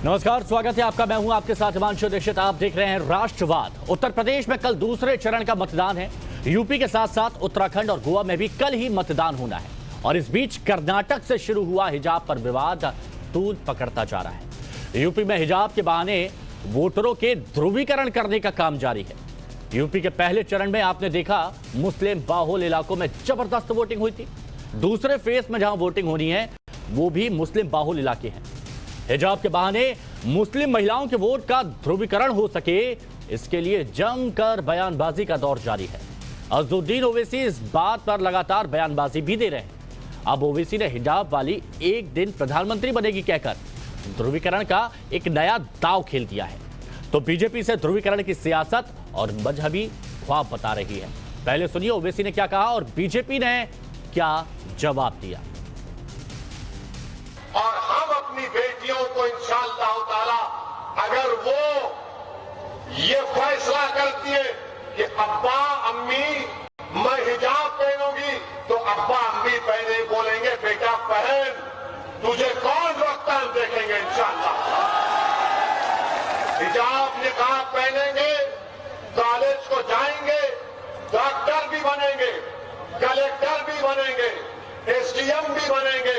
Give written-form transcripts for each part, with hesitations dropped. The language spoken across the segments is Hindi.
नमस्कार, स्वागत है आपका। मैं हूं आपके साथ हिमांशु दीक्षित। आप देख रहे हैं राष्ट्रवाद। उत्तर प्रदेश में कल दूसरे चरण का मतदान है। यूपी के साथ साथ उत्तराखंड और गोवा में भी कल ही मतदान होना है। और इस बीच कर्नाटक से शुरू हुआ हिजाब पर विवाद तूल पकड़ता जा रहा है। यूपी में हिजाब के बहाने वोटरों के ध्रुवीकरण करने का काम जारी है। यूपी के पहले चरण में आपने देखा मुस्लिम बाहुल इलाकों में जबरदस्त वोटिंग हुई थी। दूसरे फेज में जहां वोटिंग होनी है वो भी मुस्लिम बाहुल इलाके हैं। हिजाब के बहाने मुस्लिम महिलाओं के वोट का ध्रुवीकरण हो सके, इसके लिए जमकर बयानबाजी का दौर जारी है। अज़दुद्दीन ओवैसी इस बात पर लगातार बयानबाजी भी दे रहे हैं। अब ओवैसी ने हिजाब वाली एक दिन प्रधानमंत्री बनेगी कहकर ध्रुवीकरण का एक नया दांव खेल दिया है। तो बीजेपी से ध्रुवीकरण की सियासत और मजहबी ख्वाब बता रही है। पहले सुनिए ओवैसी ने क्या कहा और बीजेपी ने क्या जवाब दिया। और हम अपनी बेटियों को इंशाअल्लाह ताला अगर वो ये फैसला करती है कि अब्बा अम्मी मैं हिजाब पहनूंगी, तो अब्बा अम्मी पहने बोलेंगे बेटा पहन, तुझे कौन रोकता हम देखेंगे इंशाअल्लाह। हिजाब निकाब पहनेंगे, कॉलेज को जाएंगे, डॉक्टर भी बनेंगे, कलेक्टर भी बनेंगे, एसडीएम भी बनेंगे,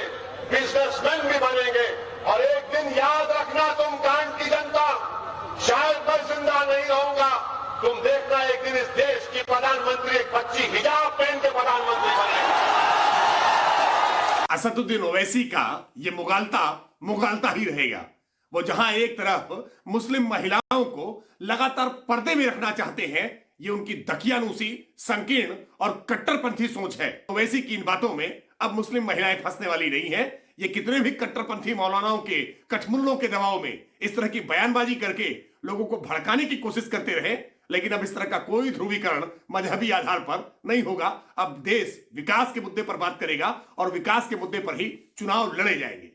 बिजनेसमैन भी बनेंगे। और एक दिन याद रखना तुम कांड की जनता, शायद मैं जिंदा नहीं रहूंगा, तुम देखना एक दिन इस देश की प्रधानमंत्री एक बच्ची हिजाब पहन के प्रधानमंत्री बनेगी। असदुद्दीन ओवैसी का ये मुगालता ही रहेगा। वो जहां एक तरफ मुस्लिम महिलाओं को लगातार पर्दे में रखना चाहते हैं, ये उनकी दकियानूसी, संकीर्ण और कट्टरपंथी सोच है। ओवैसी की इन बातों में अब मुस्लिम महिलाएं फंसने वाली नहीं है। ये कितने भी कट्टरपंथी मौलानाओं के कठमुल्लों के दबाव में इस तरह की बयानबाजी करके लोगों को भड़काने की कोशिश करते रहे, लेकिन अब इस तरह का कोई ध्रुवीकरण मजहबी आधार पर नहीं होगा। अब देश विकास के मुद्दे पर बात करेगा और विकास के मुद्दे पर ही चुनाव लड़े जाएंगे।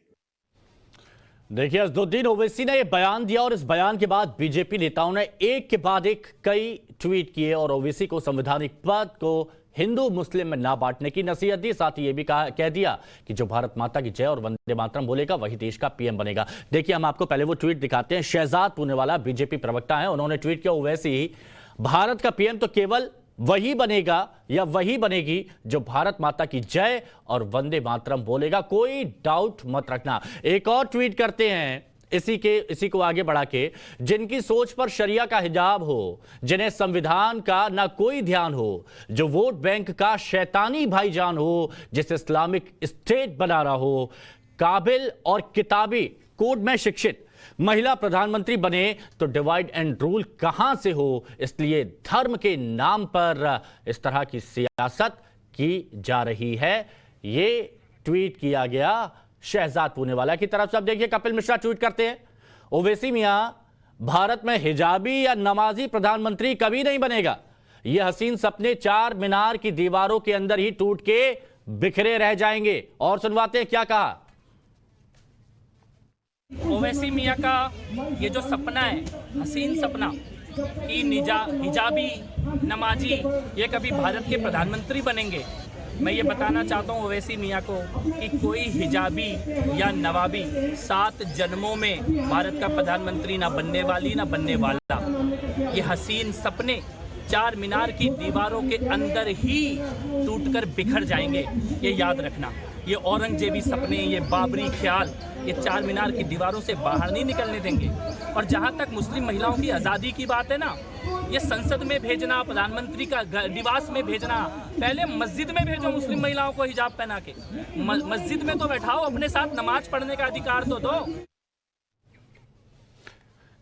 देखिए, अज़दुद्दीन ओवैसी ने यह बयान दिया और इस बयान के बाद बीजेपी नेताओं ने एक के बाद एक कई ट्वीट किए और ओवैसी को संवैधानिक पद को हिंदू मुस्लिम में ना बांटने की नसीहत दी। साथ ही यह भी कह दिया कि जो भारत माता की जय और वंदे मातरम बोलेगा वही देश का पीएम बनेगा। देखिए, हम आपको पहले वो ट्वीट दिखाते हैं। शहजाद पूनेवाला बीजेपी प्रवक्ता है, उन्होंने ट्वीट किया, ओवैसी भारत का पीएम तो केवल वही बनेगा या वही बनेगी जो भारत माता की जय और वंदे मातरम बोलेगा, कोई डाउट मत रखना। एक और ट्वीट करते हैं इसी को आगे बढ़ा के, जिनकी सोच पर शरिया का हिजाब हो, जिन्हें संविधान का ना कोई ध्यान हो, जो वोट बैंक का शैतानी भाईजान हो, जिसे इस्लामिक स्टेट बना रहा हो, काबिल और किताबी कोड में शिक्षित महिला प्रधानमंत्री बने तो डिवाइड एंड रूल कहां से हो। इसलिए धर्म के नाम पर इस तरह की सियासत की जा रही है। ये ट्वीट किया गया शहजाद पूनेवाला की तरफ से। अब देखिए, कपिल मिश्रा ट्वीट करते हैं, ओवैसी मियां भारत में हिजाबी या नमाजी प्रधानमंत्री कभी नहीं बनेगा। यह हसीन सपने चार मीनार की दीवारों के अंदर ही टूट के बिखरे रह जाएंगे। और सुनवाते हैं क्या कहा। ओवैसी मियां का ये जो सपना है, हसीन सपना कि हिजाबी नमाजी ये कभी भारत के प्रधानमंत्री बनेंगे, मैं ये बताना चाहता हूँ ओवैसी मियां को कि कोई हिजाबी या नवाबी 7 जन्मों में भारत का प्रधानमंत्री ना बनने वाली ना बनने वाला। ये हसीन सपने चार मीनार की दीवारों के अंदर ही टूटकर बिखर जाएंगे, ये याद रखना। ये औरंगजेबी सपने, ये बाबरी ख्याल, ये चार मीनार की दीवारों से बाहर नहीं निकलने देंगे। और जहां तक मुस्लिम महिलाओं की आज़ादी की बात है ना, ये संसद में भेजना, प्रधानमंत्री का निवास में भेजना, पहले मस्जिद में भेजो मुस्लिम महिलाओं को हिजाब पहना के। मस्जिद में तो बैठाओ, अपने साथ नमाज पढ़ने का अधिकार तो दो।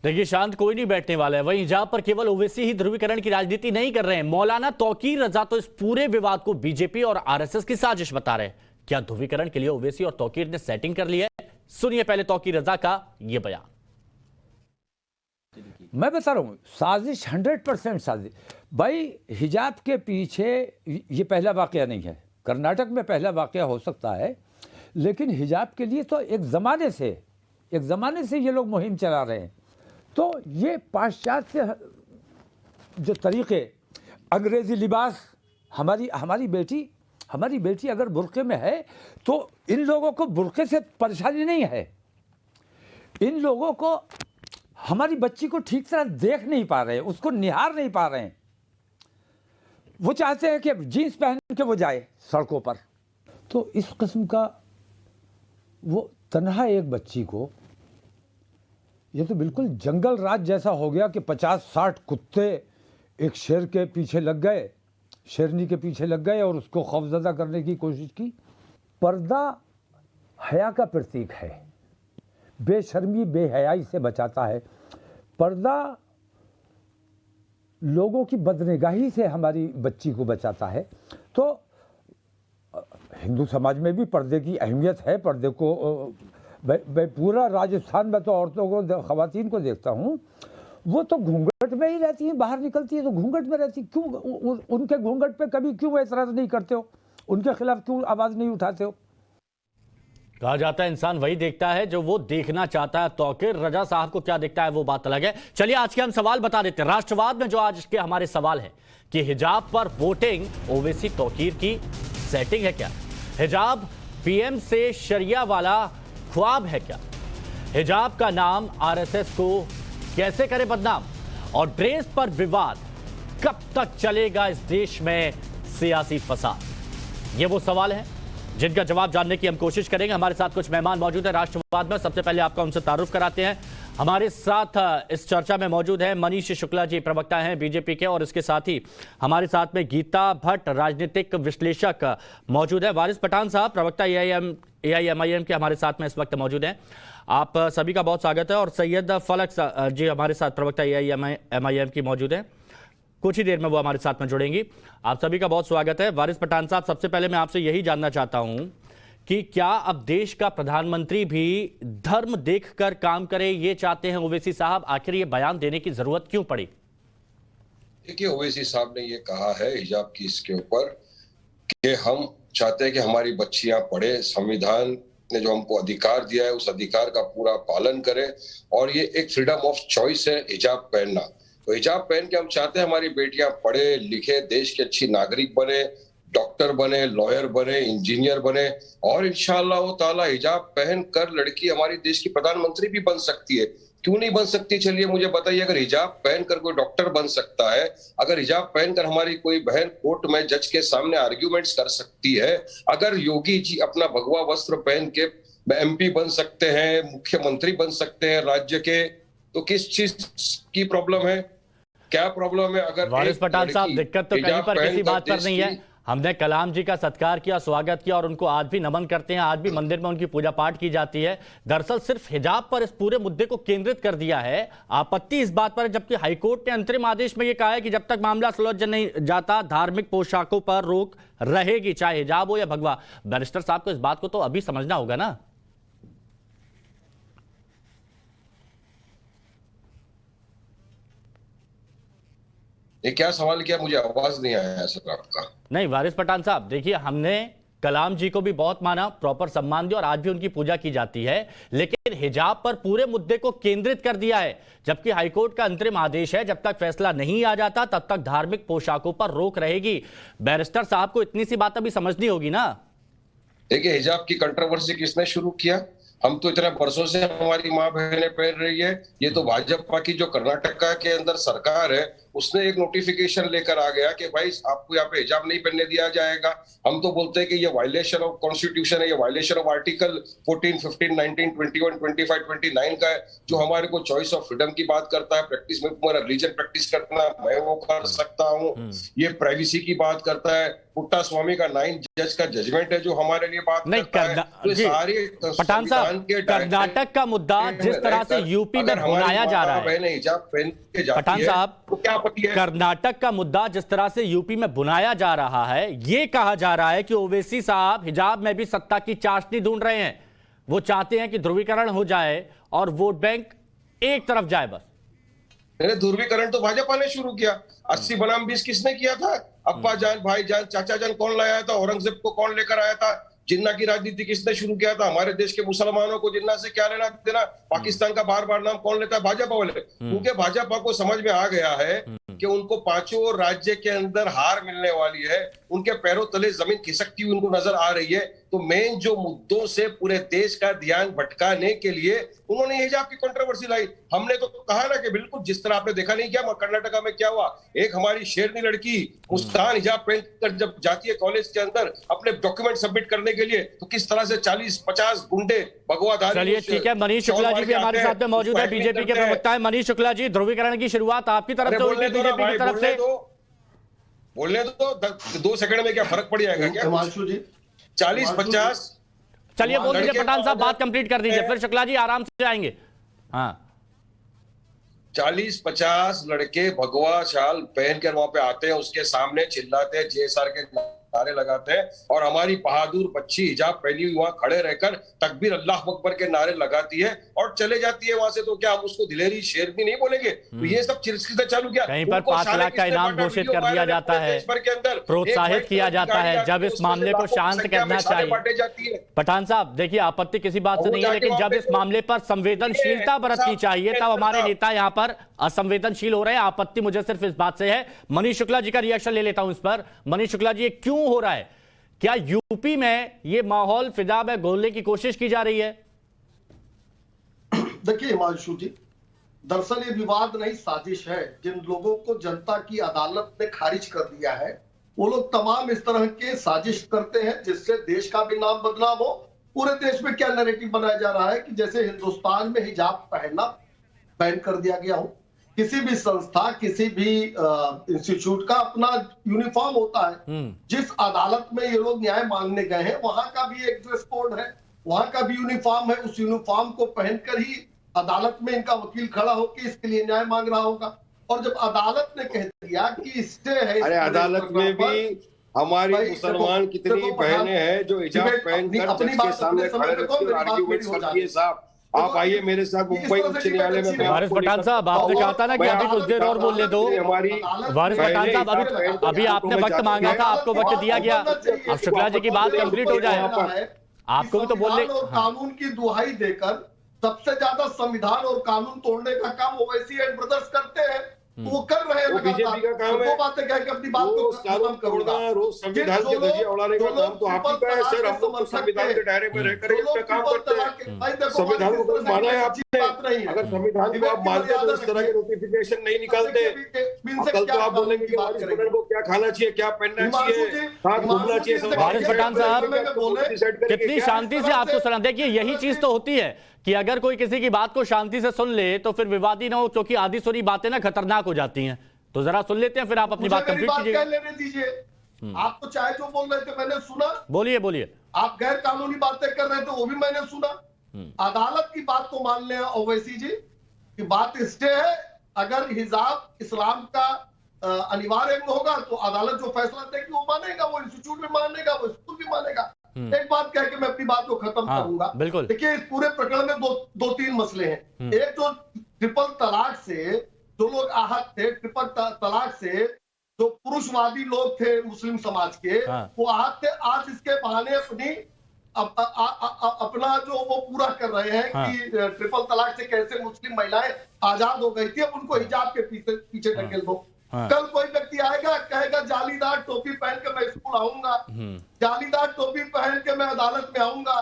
देखिए, शांत कोई नहीं बैठने वाला है। वहीं हिजाब पर केवल ओवैसी ही ध्रुवीकरण की राजनीति नहीं कर रहे हैं। मौलाना तौकीर रजा तो इस पूरे विवाद को बीजेपी और आरएसएस की साजिश बता रहे हैं। क्या ध्रुवीकरण के लिए ओवैसी और तौकीर ने सेटिंग कर ली है? सुनिए पहले तौकीर रजा का यह बयान। मैं बता रहा हूं, साजिश 100% साजिश। भाई, हिजाब के पीछे ये पहला वाकया नहीं है। कर्नाटक में पहला वाकया हो सकता है, लेकिन हिजाब के लिए तो एक ज़माने से ये लोग मुहिम चला रहे हैं। तो ये पाश्चात्य जो तरीके, अंग्रेज़ी लिबास, हमारी बेटी अगर बुर्के में है तो इन लोगों को बुर्के से परेशानी नहीं है। इन लोगों को हमारी बच्ची को ठीक तरह देख नहीं पा रहे, उसको निहार नहीं पा रहे हैं। वो चाहते हैं कि जीन्स पहन के वो जाए सड़कों पर। तो इस किस्म का वो तन्हा एक बच्ची को, ये तो बिल्कुल जंगल राज जैसा हो गया कि 50-60 कुत्ते एक शेर के पीछे लग गए, शेरनी के पीछे लग गए और उसको खौफजदा करने की कोशिश की। पर्दा हया का प्रतीक है, बेशर्मी बेहयाई से बचाता है। पर्दा लोगों की बदनिगाही से हमारी बच्ची को बचाता है। तो हिंदू समाज में भी पर्दे की अहमियत है। पर्दे को मैं पूरा राजस्थान में तो औरतों को, ख़वातीन को देखता हूँ, वो तो घूंघट में ही रहती हैं, बाहर निकलती है तो घूंघट में रहती। क्यों उनके घूंघट पे कभी क्यों एतराज़ नहीं करते हो, उनके खिलाफ क्यों आवाज़ नहीं उठाते हो? कहा जाता है इंसान वही देखता है जो वो देखना चाहता है। तौकीर रजा साहब को क्या दिखता है वो बात अलग है। चलिए आज के हम सवाल बता देते हैं। राष्ट्रवाद में जो आज के हमारे सवाल है कि हिजाब पर वोटिंग ओवैसी तौकीर की सेटिंग है क्या? हिजाब पीएम से शरिया वाला ख्वाब है क्या? हिजाब का नाम आरएसएस को कैसे करे बदनाम? और ड्रेस पर विवाद कब तक चलेगा इस देश में सियासी फसाद? ये वो सवाल है जिनका जवाब जानने की हम कोशिश करेंगे। हमारे साथ कुछ मेहमान मौजूद हैं राष्ट्रवाद में। सबसे पहले आपका उनसे तारुफ कराते हैं। हमारे साथ इस चर्चा में मौजूद हैं मनीष शुक्ला जी, प्रवक्ता हैं बीजेपी के, और इसके साथ ही हमारे साथ में गीता भट्ट, राजनीतिक विश्लेषक मौजूद है। वारिस पठान साहब, प्रवक्ता AIMIM के, हमारे साथ में इस वक्त मौजूद हैं। आप सभी का बहुत स्वागत है। और सैयद फलक जी हमारे साथ, प्रवक्ता AIMIM की मौजूद है। कुछ ही देर में वो हमारे साथ में जुड़ेंगी। आप सभी का बहुत स्वागत है। वारिस पठान साहब, सबसे पहले मैं आपसे यही जानना चाहता हूं कि क्या अब देश का प्रधानमंत्री भी धर्म देखकर काम करे, ये चाहते हैं ओवैसी साहब? आखिर ये बयान देने की जरूरत क्यों पड़ी? देखिए, ओवैसी साहब ने ये कहा है हिजाब की इसके ऊपर कि हम चाहते हैं कि हमारी बच्चियां पढ़े, संविधान ने जो हमको अधिकार दिया है उस अधिकार का पूरा पालन करें, और ये एक फ्रीडम ऑफ चॉइस है हिजाब पहनना। तो हिजाब पहन के हम चाहते हैं हमारी बेटियां पढ़े लिखे, देश की अच्छी नागरिक बने, डॉक्टर बने, लॉयर बने, इंजीनियर बने, और इंशाअल्लाह ताला हिजाब पहन कर लड़की हमारी देश की प्रधानमंत्री भी बन सकती है। क्यों नहीं बन सकती? चलिए मुझे बताइए। अगर हिजाब पहनकर कोई डॉक्टर बन सकता है, अगर हिजाब पहनकर हमारी कोई बहन कोर्ट में जज के सामने आर्ग्यूमेंट्स कर सकती है, अगर योगी जी अपना भगवा वस्त्र पहन के MP बन सकते हैं, मुख्यमंत्री बन सकते हैं राज्य के, तो किस चीज की प्रॉब्लम है? क्या प्रॉब्लम है? अगर वारिस पठान साहब, दिक्कत तो कहीं पर किसी बात पर नहीं है। हमने कलाम जी का सत्कार किया, स्वागत किया, और उनको आज भी नमन करते हैं। आज भी मंदिर में उनकी पूजा पाठ की जाती है। दरअसल सिर्फ हिजाब पर इस पूरे मुद्दे को केंद्रित कर दिया है। आपत्ति इस बात पर है, जबकि हाईकोर्ट ने अंतरिम आदेश में यह कहा है कि जब तक मामला सुलझ नहीं जाता धार्मिक पोशाकों पर रोक रहेगी, चाहे हिजाब हो या भगवा। बैरिस्टर साहब को इस बात को तो अभी समझना होगा ना। ये क्या सवाल किया? मुझे आवाज नहीं आया सर आपका। नहीं वारिस पठान साहब, देखिए हमने कलाम जी को भी बहुत माना, प्रॉपर सम्मान दिया, और आज भी उनकी पूजा की जाती है, लेकिन हिजाब पर पूरे मुद्दे को केंद्रित कर दिया है। जबकि हाईकोर्ट का अंतरिम आदेश है, जब तक फैसला नहीं आ जाता तब तक धार्मिक पोशाकों पर रोक रहेगी। बैरिस्टर साहब को इतनी सी बात अभी समझनी होगी ना। देखिए, हिजाब की कंट्रोवर्सी किसने शुरू किया? हम तो इतने वर्षों से हमारी माँ बहनें पहन रही है। ये तो भाजपा की जो कर्नाटका के अंदर सरकार है उसने एक नोटिफिकेशन लेकर आ गया कि भाई आपको यहाँ पे हिजाब नहीं पहनने दिया जाएगा। हम तो बोलते हैं कि ये वायलेशन ऑफ कॉन्स्टिट्यूशन है, ये वायलेशन ऑफ आर्टिकल 14, 15, 19, 21, 25, 29 का है, जो हमारे को चॉइस ऑफ फ्रीडम की बात करता है। प्रैक्टिस में मेरा रिलीजन प्रैक्टिस करना मैं वो कर सकता हूँ। ये प्राइवेसी की बात करता है। पुट्टा स्वामी का 9 जज का जजमेंट है जो हमारे लिए बात करता है। तो सारे पठान साहब, कर्नाटक का मुद्दा जिस तरह से यूपी में बुलाया जा रहा है, हिजाब पहन के जाती पठान साहब, तो क्या आपत्ति है? कर्नाटक का मुद्दा जिस तरह से यूपी में बुनाया जा रहा है, ये कहा जा रहा है कि ओवैसी साहब हिजाब में भी सत्ता की चाशनी ढूंढ रहे हैं। वो चाहते हैं कि ध्रुवीकरण हो जाए और वोट बैंक एक तरफ जाए बस। ध्रुवीकरण तो भाजपा ने शुरू किया। 80 बनाम 20 किसने किया था? अब्बा जान, भाई जान, चाचा जान कौन लाया था? औरंगजेब को कौन लेकर आया था? जिन्ना की राजनीति किसने शुरू किया था? हमारे देश के मुसलमानों को जिन्ना से क्या लेना देना? पाकिस्तान का बार बार नाम कौन लेता है? भाजपा वाले। क्योंकि भाजपा को समझ में आ गया है कि उनको 5 राज्य के अंदर हार मिलने वाली है। उनके पैरों तले जमीन खिसकती हुई उनको नजर आ रही है। तो मेन जो मुद्दों से पूरे देश का ध्यान भटकाने के लिए उन्होंने हिजाब की कंट्रोवर्सी लाई। हमने तो कहा ना कि बिल्कुल जिस तरह आपने देखा नहीं क्या कर्नाटका में क्या हुआ, एक हमारी शेरनी लड़की मुस्कान हिजाब पहनकर जब जाती है कॉलेज के अंदर अपने डॉक्यूमेंट सबमिट करने के लिए, तो किस तरह से 40-50 गुंडे भगवाधारी। चलिए ठीक है, मनीष शुक्ला जी भी हमारे साथ में मौजूद है, बीजेपी के प्रवक्ता है। मनीष शुक्ला जी, ध्रुवीकरण की शुरुआत आपकी तरफ से हुई थी, बीजेपी की तरफ से। बोलने दो 2 सेकंड में क्या फर्क पड़ जाएगा क्या? हिमांशु जी 40-50। चलिए बोल दीजिए पठान साहब, बात कंप्लीट कर दीजिए, फिर शुक्ला जी आराम से आएंगे। हाँ, 40-50 लड़के भगवा शाल पहनकर वहां पे आते हैं, उसके सामने चिल्लाते हैं, जेएसआर के नारे लगाते हैं, और हमारी बहादुर बच्ची हिजाब पहनी हुई वहां खड़े रहकर तकबीर अल्लाह अकबर के नारे लगाती है और चले जाती है वहां से। तो क्या हम उसको दिलेरी शेरनी नहीं बोलेंगे? तो ये सब चिरस्किता चालू किया। कहीं पर 5 लाख का इनाम घोषित कर दिया जाता है, प्रोत्साहित किया जाता है, जब इस मामले को शांत करना चाहिए। पठान साहब देखिए, आपत्ति किसी बात से नहीं है, लेकिन जब इस मामले पर संवेदनशीलता बरतनी चाहिए तब हमारे नेता यहाँ पर असंवेदनशील हो रहे हैं। आपत्ति मुझे सिर्फ इस बात से है। मनीष शुक्ला जी का रिएक्शन ले लेता हूं इस पर। मनीष शुक्ला जी, ये क्यों हो रहा है? क्या यूपी में ये माहौल फिजा में घोलने की कोशिश की जा रही है? देखिए हिमांशु जी, दरअसल ये विवाद नहीं, साजिश है। जिन लोगों को जनता की अदालत ने खारिज कर दिया है, वो लोग तमाम इस तरह के साजिश करते हैं जिससे देश का भी नाम बदनाम हो। पूरे देश में क्या नैरेटिव बनाया जा रहा है कि जैसे हिंदुस्तान में हिजाब पहनना बैन कर दिया गया हो। किसी भी संस्था, किसी भी इंस्टीट्यूट का अपना यूनिफॉर्म होता है। जिस अदालत में ये लोग न्याय मांगने गए हैं वहां का भी एक ड्रेस कोड है, वहां का भी यूनिफॉर्म है। उस यूनिफॉर्म को पहनकर ही अदालत में इनका वकील खड़ा होकर इसके लिए न्याय मांग रहा होगा। और जब अदालत ने कह दिया कि स्टे है, अरे अदालत में भी हमारी मुसलमान कितनी बहनें हैं जो हिजाब पहनकर जज के सामने खड़े रहती है और आर्ग्यूमेंट्स करती है। साहब आप आइए मेरे साथ मुंबई उच्च न्यायालय में। वारिस पठान साहब, आपने कहा था ना कि अभी कुछ देर और बोलने दो। वारिस पठान साहब, अभी आपने वक्त मांगा था, आपको वक्त दिया गया। अब शुक्ला जी की बात कंप्लीट हो जाए, आपको भी तो बोलने। कानून की दुहाई देकर सबसे ज्यादा संविधान और कानून तोड़ने का काम ओवैसी एंड ब्रदर्स करते हैं, वो कर रहे हैं। बीजेपी का काम है, वो बातें कह के अपनी बात को खत्म करूंगा। रोज संविधान के धज्जियां उड़ाने का काम तो आप ही का है सर। हम लोग संविधान के दायरे में रहकर इसका काम करते हैं। संविधान को तो माना है आपने, अगर संविधान को आप मानते तो इस तरह के नोटिफिकेशन नहीं निकालते। कल तो आप बोलेंगे कि वारिस पठान को क्या खाना चाहिए, क्या पहनना चाहिए, कहाँ घूमना चाहिए। वारिस पठान साहब, कितनी शांति से आपको सुना। देखिए यही चीज तो होती है कि अगर कोई किसी की बात को शांति से सुन ले तो फिर विवादी ना हो, क्योंकि आधी सुनी बातें ना खतरनाक हो जाती हैं। तो जरा सुन लेते हैं, फिर आप अपनी बात कंप्लीट कीजिए। लेने दीजिए। आप तो चाहे जो बोल रहे थे मैंने सुना। बोलिए बोलिए। आप गैर कानूनी बातें कर रहे थे वो भी मैंने सुना। अदालत की बात को मान लें ओवैसी जी कि बात स्टे है। अगर हिजाब इस्लाम का अनिवार्य अंग होगा तो अदालत जो फैसला देगी वो मानेगा, वो इंस्टीट्यूट भी मानेगा, वो स्कूल भी मानेगा। एक बात कह के मैं अपनी बात को खत्म करूंगा। बिल्कुल। देखिए इस पूरे प्रकरण में दो तीन मसले हैं। एक जो ट्रिपल तलाक से जो लोग आहत थे, ट्रिपल तलाक से जो पुरुषवादी लोग थे मुस्लिम समाज के, वो आहत थे। आज इसके बहाने अपना जो वो पूरा कर रहे हैं कि ट्रिपल तलाक से कैसे मुस्लिम महिलाएं आजाद हो गई थी, अब उनको हिजाब के पीछे ढकेल दो। कल कोई व्यक्ति आएगा कहेगा जालीदार टोपी पहन के मैं स्कूल आऊंगा, जालीदार टोपी पहन के मैं अदालत में आऊंगा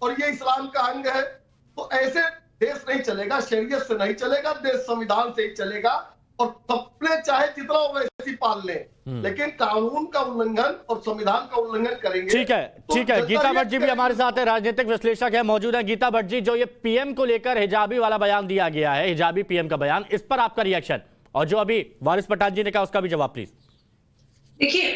और ये इस्लाम का अंग है। तो ऐसे देश नहीं चलेगा, शरीयत से नहीं चलेगा, देश संविधान से ही चलेगा। और सबने चाहे जितना वैसी पाल लें, लेकिन कानून का उल्लंघन और संविधान का उल्लंघन करेंगे। ठीक है, ठीक है। गीता भट्ट जी भी हमारे साथ है, राजनीतिक विश्लेषक है, मौजूद है। गीता भट्ट जी, जो ये पीएम को लेकर हिजाबी वाला बयान दिया गया है, हिजाबी पीएम का बयान, इस पर आपका रिएक्शन, और जो अभी वारिस पठान जी ने कहा उसका भी जवाब प्लीज। देखिए,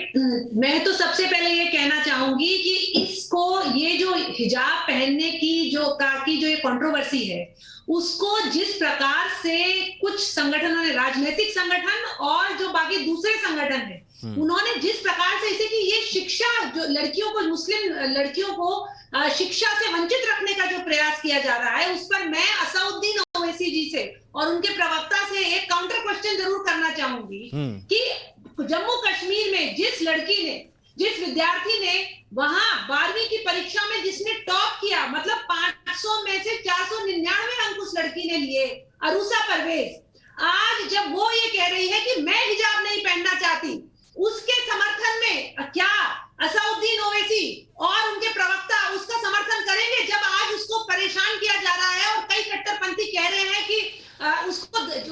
मैं तो सबसे पहले ये कहना चाहूंगी कि इसको, ये जो हिजाब पहनने की जो ये कंट्रोवर्सी है, उसको जिस प्रकार से कुछ संगठनों ने, राजनीतिक संगठन और जो बाकी दूसरे संगठन है, उन्होंने जिस प्रकार से इसे कि ये शिक्षा, जो लड़कियों को, मुस्लिम लड़कियों को शिक्षा से वंचित रखने का जो प्रयास किया जा रहा है, उस पर मैं असउद्दीन ओवैसी जी से और उनके प्रवक्ता से एक काउंटर क्वेश्चन जरूर करना चाहूंगी कि जम्मू कश्मीर में जिस लड़की ने, जिस विद्यार्थी ने वहां 12वीं की परीक्षा में जिसने टॉप किया, मतलब 500 में से 499 अंक उस लड़की ने लिए, अरूसा परवेज, आज जब वो ये कह रही है कि मैं हिजाब नहीं पहनना चाहती, उसके समर्थन में क्या परेशान किया जा रहा है और कई कट्टरपंथी कह रहे हैं कि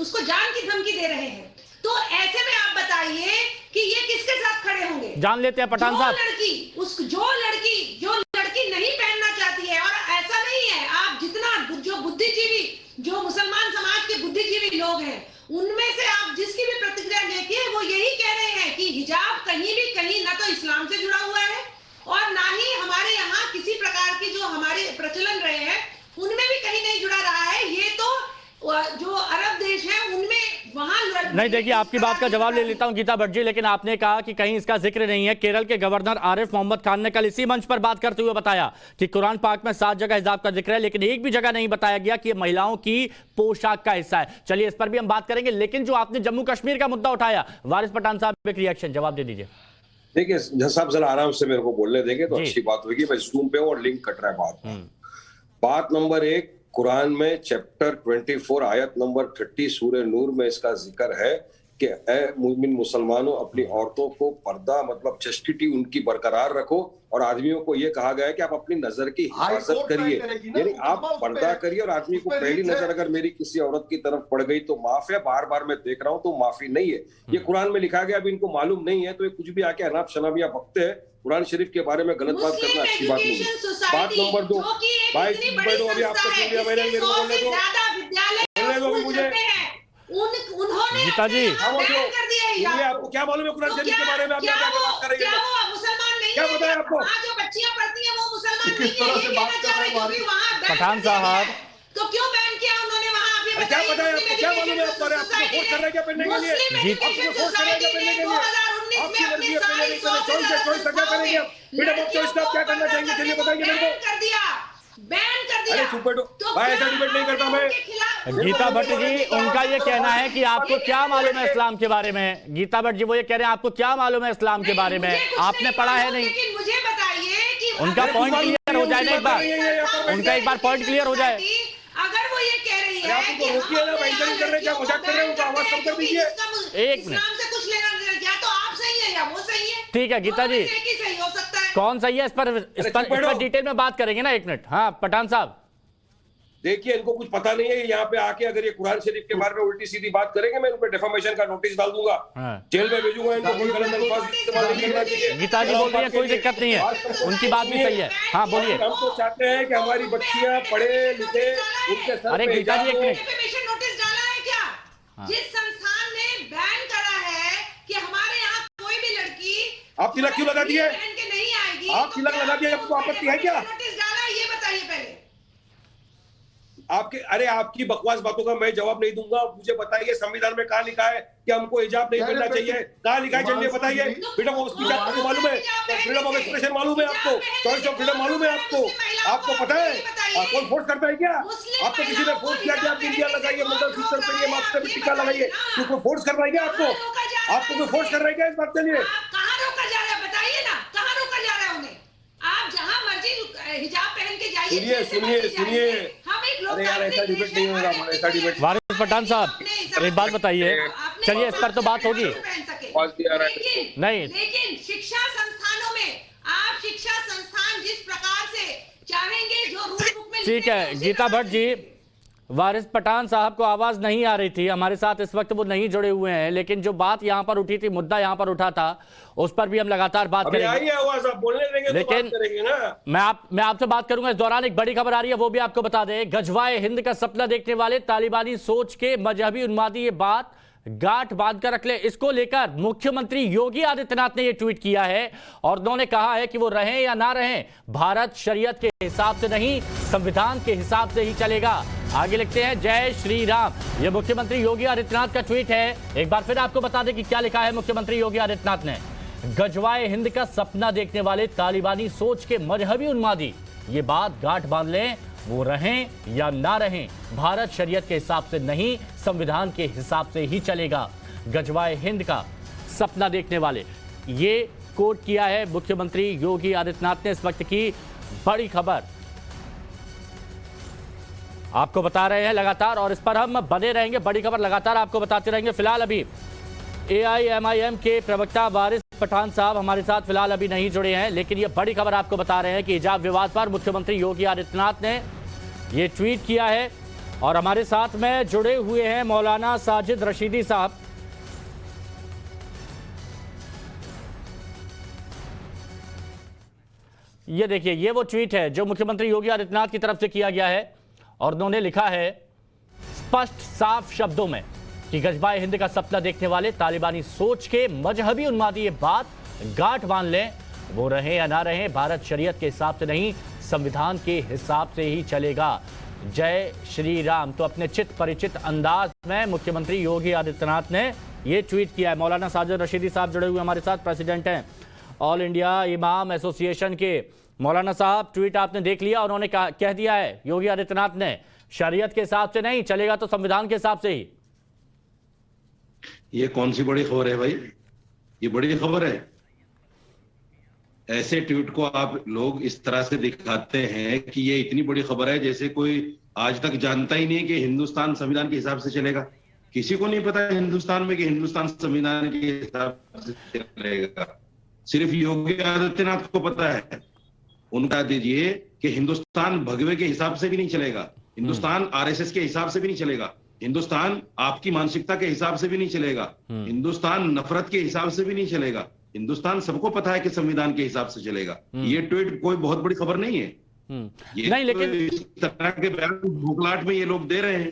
उसको जान की धमकी दे रहे हैं। तो ऐसे में आप बताइए कि ये किसके साथ खड़े होंगे? जान लेते हैं पठान साहब। जो लड़की नहीं पहनना चाहती है, और ऐसा नहीं है, आप जितना जो बुद्धिजीवी, जो मुसलमान समाज के बुद्धिजीवी लोग हैं, उनमें से आप जिसकी भी प्रतिक्रिया देखिए, वो यही कह रहे हैं कि हिजाब कहीं ना तो इस्लाम से जुड़ा हुआ है और ना ही हमारे यहाँ किसी प्रकार की जो हमारे प्रचलन रहे हैं उनमें भी कहीं नहीं जुड़ा रहा है। ये तो जो अरब देश है उनमें वहां नहीं, देखिए आपकी बात का जवाब ले लेता हूं गीता भट्ट जी, लेकिन आपने कहा कि कहीं इसका जिक्र नहीं है। केरल के गवर्नर आरिफ मोहम्मद खान ने कल इसी मंच पर बात करते हुए बताया कि कुरान पाक में 7 जगह हिजाब का जिक्र है, लेकिन एक भी जगह नहीं बताया गया कि ये महिलाओं की पोशाक का हिस्सा है। चलिए इस पर भी हम बात करेंगे, लेकिन जो आपने जम्मू कश्मीर का मुद्दा उठाया, वारिस पठान साहब एक रिएक्शन जवाब दे दीजिए। देखिए जज साहब जरा आराम से मेरे को बोलने देंगे तो अच्छी बात होगी। मैं जूम पे हूं और लिंक कट रहा है बात नंबर 1, कुरान में चैप्टर 24 आयत नंबर 30 सूरह नूर में इसका जिक्र है कि ए मुमिन मुसलमानों, अपनी औरतों को पर्दा मतलब चस्टिटी उनकी बरकरार रखो, और आदमियों को यह कहा गया है कि आप अपनी नजर की हिफाजत करिए, यानी आप पर्दा करिए। और आदमी को पहली नजर अगर मेरी किसी औरत की तरफ पड़ गई तो माफ है, बार बार मैं देख रहा हूं तो माफी नहीं है। ये कुरान में लिखा गया, अभी इनको मालूम नहीं है तो ये कुछ भी आके अनाप शनाबियां बकते हैं। कुरान शरीफ के बारे में गलत बात करना अच्छी बात नहीं है। बात नंबर 2, भाई अभी आपको सुन लिया मैंने, मेरे को बोलने दो मुझे। गीता जी आपको क्या मालूम है कुरान शरीफ के बारे में? आप क्या बात कर रही है? मुसलमान नहीं क्या बताया आपको? जो बच्चियां पढ़ती हैं वो मुसलमान नहीं है, ये कहना चाह रहे हैं, क्योंकि वहाँ बैन पठान साहब तो क्यों बैन किया उन्होंने वहाँ? क्या बताया आपको? क्या मालूम है? आपको फोर्स कर रहे हैं क्या पढ़ने के लिए? आपको फोर्स कर रहे हैं क्या पढ़ने के लिए? आपकी मर्जी है पढ़ने के लिए, चॉइस क्या करेंगे? फ्रीडम ऑफ चॉइस का क्या करना चाहेंगे? चलिए बताइए मेरे को। बैन कर दिया। अरे चुप बैठो भाई, ऐसा डिबेट नहीं करता मैं। गीता भट्ट जी, उनका ये कहना है कि आपको क्या मालूम है इस्लाम के बारे में। गीता भट्ट जी वो ये कह रहे हैं आपको क्या मालूम है इस्लाम के बारे में, आपने पढ़ा है नहीं। लेकिन मुझे बताइए कि उनका पॉइंट क्लियर हो जाए ना एक बार, उनका एक बार पॉइंट क्लियर हो जाए। अगर वो ये कह रही है आपको रोकिए ना, एंकरिंग कर रहे हैं, क्या मजाक कर रहे हैं? उनका आवाज कम कर दीजिए। एक मिनट, इस्लाम से कुछ लेना देना, या तो आप सही है या वो सही है। ठीक है गीता जी, सही हो सकता है। कौन सही है इस पर डिटेल में बात करेंगे ना। 1 मिनट। हाँ पठान साहब देखिए, इनको कुछ पता नहीं है। यहाँ पे आके अगर ये कुरान शरीफ के बारे में उल्टी सीधी बात करेंगे, मैं इनको डेफामेशन का नोटिस डाल दूंगा, जेल में भेजूंगा इनको। कोई गलत अल्फाज इस्तेमाल नहीं करना चाहिए। गीता जी बोल रही है कोई दिक्कत नहीं है, उनकी बात भी सही है। हाँ बोलिए। हम तो चाहते हैं कि हमारी बच्चियां पढ़े लिखे, उनके सर अरे पे गीता जी, एक मिनट। डेफेमेशन नोटिस डाला है क्या? जिस संस्थान ने बैन करा है कि हमारे यहाँ कोई भी लड़की आप तिलक क्यों लगा दिए? पहन के नहीं आएगी, आप तिलक लगा दिए, आपको आपत्ति है क्या? नोटिस डाला है, ये बताइए पहले। आपकी बकवास बातों का मैं जवाब नहीं दूंगा। मुझे बताइए संविधान में कहाँ लिखा है कि हमको हिजाब नहीं पहनना चाहिए? कहाँ लिखा है? चलिए बताइए। फ्रीडम ऑफ स्पीच आपको मालूम है? फ्रीडम ऑफ एक्सप्रेशन मालूम है आपको? चॉइस ऑफ फ्रीडम मालूम है आपको? आपको पता है? कौन फोर्स करता है क्या? आपको किसी ने फोर्स किया कि आप इंडिया लगाइए, मंगलसूत्र पहनिए, माथे पे टीका लगाइए? कोई फोर्स कर रहा है क्या आपको? आपको कोई फोर्स कर रहा है क्या इस बात के लिए? कहाँ रोका जा रहा है बताइए ना, कहाँ रोका जा रहा है उन्हें? आप जहाँ मर्जी हिजाब पहन के जाइए। सुनिए। अरे यार ऐसा डिबेट नहीं होगा, ऐसा डिबेट। वारिस पठान साहब एक बात बताइए, चलिए इस पर तो बात होगी नहीं। लेकिन शिक्षा संस्थानों में आप शिक्षा संस्थान जिस प्रकार से चाहेंगे, जो रूल बुक में ठीक है गीता भट्ट जी, वारिस पठान साहब को आवाज नहीं आ रही थी, हमारे साथ इस वक्त वो नहीं जुड़े हुए हैं, लेकिन जो बात यहां पर उठी थी, मुद्दा यहां पर उठा था, उस पर भी हम लगातार बात करेंगे। आवाज आप बोलने देंगे लेकिन तो बात करेंगे ना। मैं आपसे बात करूंगा। इस दौरान एक बड़ी खबर आ रही है, वो भी आपको बता दें। गजवाए हिंद का सपना देखने वाले तालिबानी सोच के मजहबी उन्मादी ये बात गांठ बांध कर रख ले। इसको लेकर मुख्यमंत्री योगी आदित्यनाथ ने यह ट्वीट किया है और उन्होंने कहा है कि वो रहें या ना रहें, भारत शरीयत के हिसाब से नहीं, संविधान के हिसाब से ही चलेगा। आगे लिखते हैं जय श्री राम। यह मुख्यमंत्री योगी आदित्यनाथ का ट्वीट है। एक बार फिर आपको बता दें कि क्या लिखा है मुख्यमंत्री योगी आदित्यनाथ ने। गजवाए हिंद का सपना देखने वाले तालिबानी सोच के मजहबी उन्मादी ये बात गांठ बांध लें, वो रहें या ना रहें, भारत शरीयत के हिसाब से नहीं, संविधान के हिसाब से ही चलेगा। गजवाए हिंद का सपना देखने वाले, ये कोट किया है मुख्यमंत्री योगी आदित्यनाथ ने। इस वक्त की बड़ी खबर आपको बता रहे हैं लगातार, और इस पर हम बने रहेंगे। बड़ी खबर लगातार आपको बताते रहेंगे। फिलहाल अभी AIMIM के प्रवक्ता वारिस पठान साहब हमारे साथ फिलहाल अभी नहीं जुड़े हैं, लेकिन ये बड़ी खबर आपको बता रहे हैं कि हिजाब विवाद पर मुख्यमंत्री योगी आदित्यनाथ ने ये ट्वीट किया है। और हमारे साथ में जुड़े हुए हैं मौलाना साजिद रशीदी साहब। ये देखिए, ये वो ट्वीट है जो मुख्यमंत्री योगी आदित्यनाथ की तरफ से किया गया है और उन्होंने लिखा है स्पष्ट साफ शब्दों में कि गजबाए हिंद का सपना देखने वाले तालिबानी सोच के मजहबी उन्मादी ये बात गांठ बांध लें, वो रहे या ना रहे, भारत शरीयत के हिसाब से नहीं, संविधान के हिसाब से ही चलेगा। जय श्री राम। तो अपने चित परिचित अंदाज में मुख्यमंत्री योगी आदित्यनाथ ने ये ट्वीट किया है। मौलाना साजिद रशीदी साहब जुड़े हुए हमारे साथ, प्रेसिडेंट हैं ऑल इंडिया इमाम एसोसिएशन के। मौलाना साहब, ट्वीट आपने देख लिया, उन्होंने कह दिया है योगी आदित्यनाथ ने शरीयत के हिसाब से नहीं चलेगा तो संविधान के हिसाब से ही। ये कौन सी बड़ी खबर है भाई? ये बड़ी खबर है। ऐसे ट्वीट को आप लोग इस तरह से दिखाते हैं कि ये इतनी बड़ी खबर है जैसे कोई आज तक जानता ही नहीं कि हिंदुस्तान संविधान के हिसाब से चलेगा। किसी को नहीं पता हिंदुस्तान में कि हिंदुस्तान संविधान के हिसाब से चलेगा, सिर्फ योगी आदित्यनाथ को पता है। उनका दीजिए कि हिंदुस्तान भगवे के हिसाब से भी नहीं चलेगा, हिंदुस्तान आरएसएस के हिसाब से भी नहीं चलेगा, हिंदुस्तान आपकी मानसिकता के हिसाब से भी नहीं चलेगा, हिंदुस्तान नफरत के हिसाब से भी नहीं चलेगा। हिंदुस्तान सबको पता है कि संविधान के हिसाब से चलेगा। ये ट्वीट कोई बहुत बड़ी खबर नहीं है। ये नहीं, लेकिन इस तरह के बयान भोगलाट में ये लोग दे रहे हैं।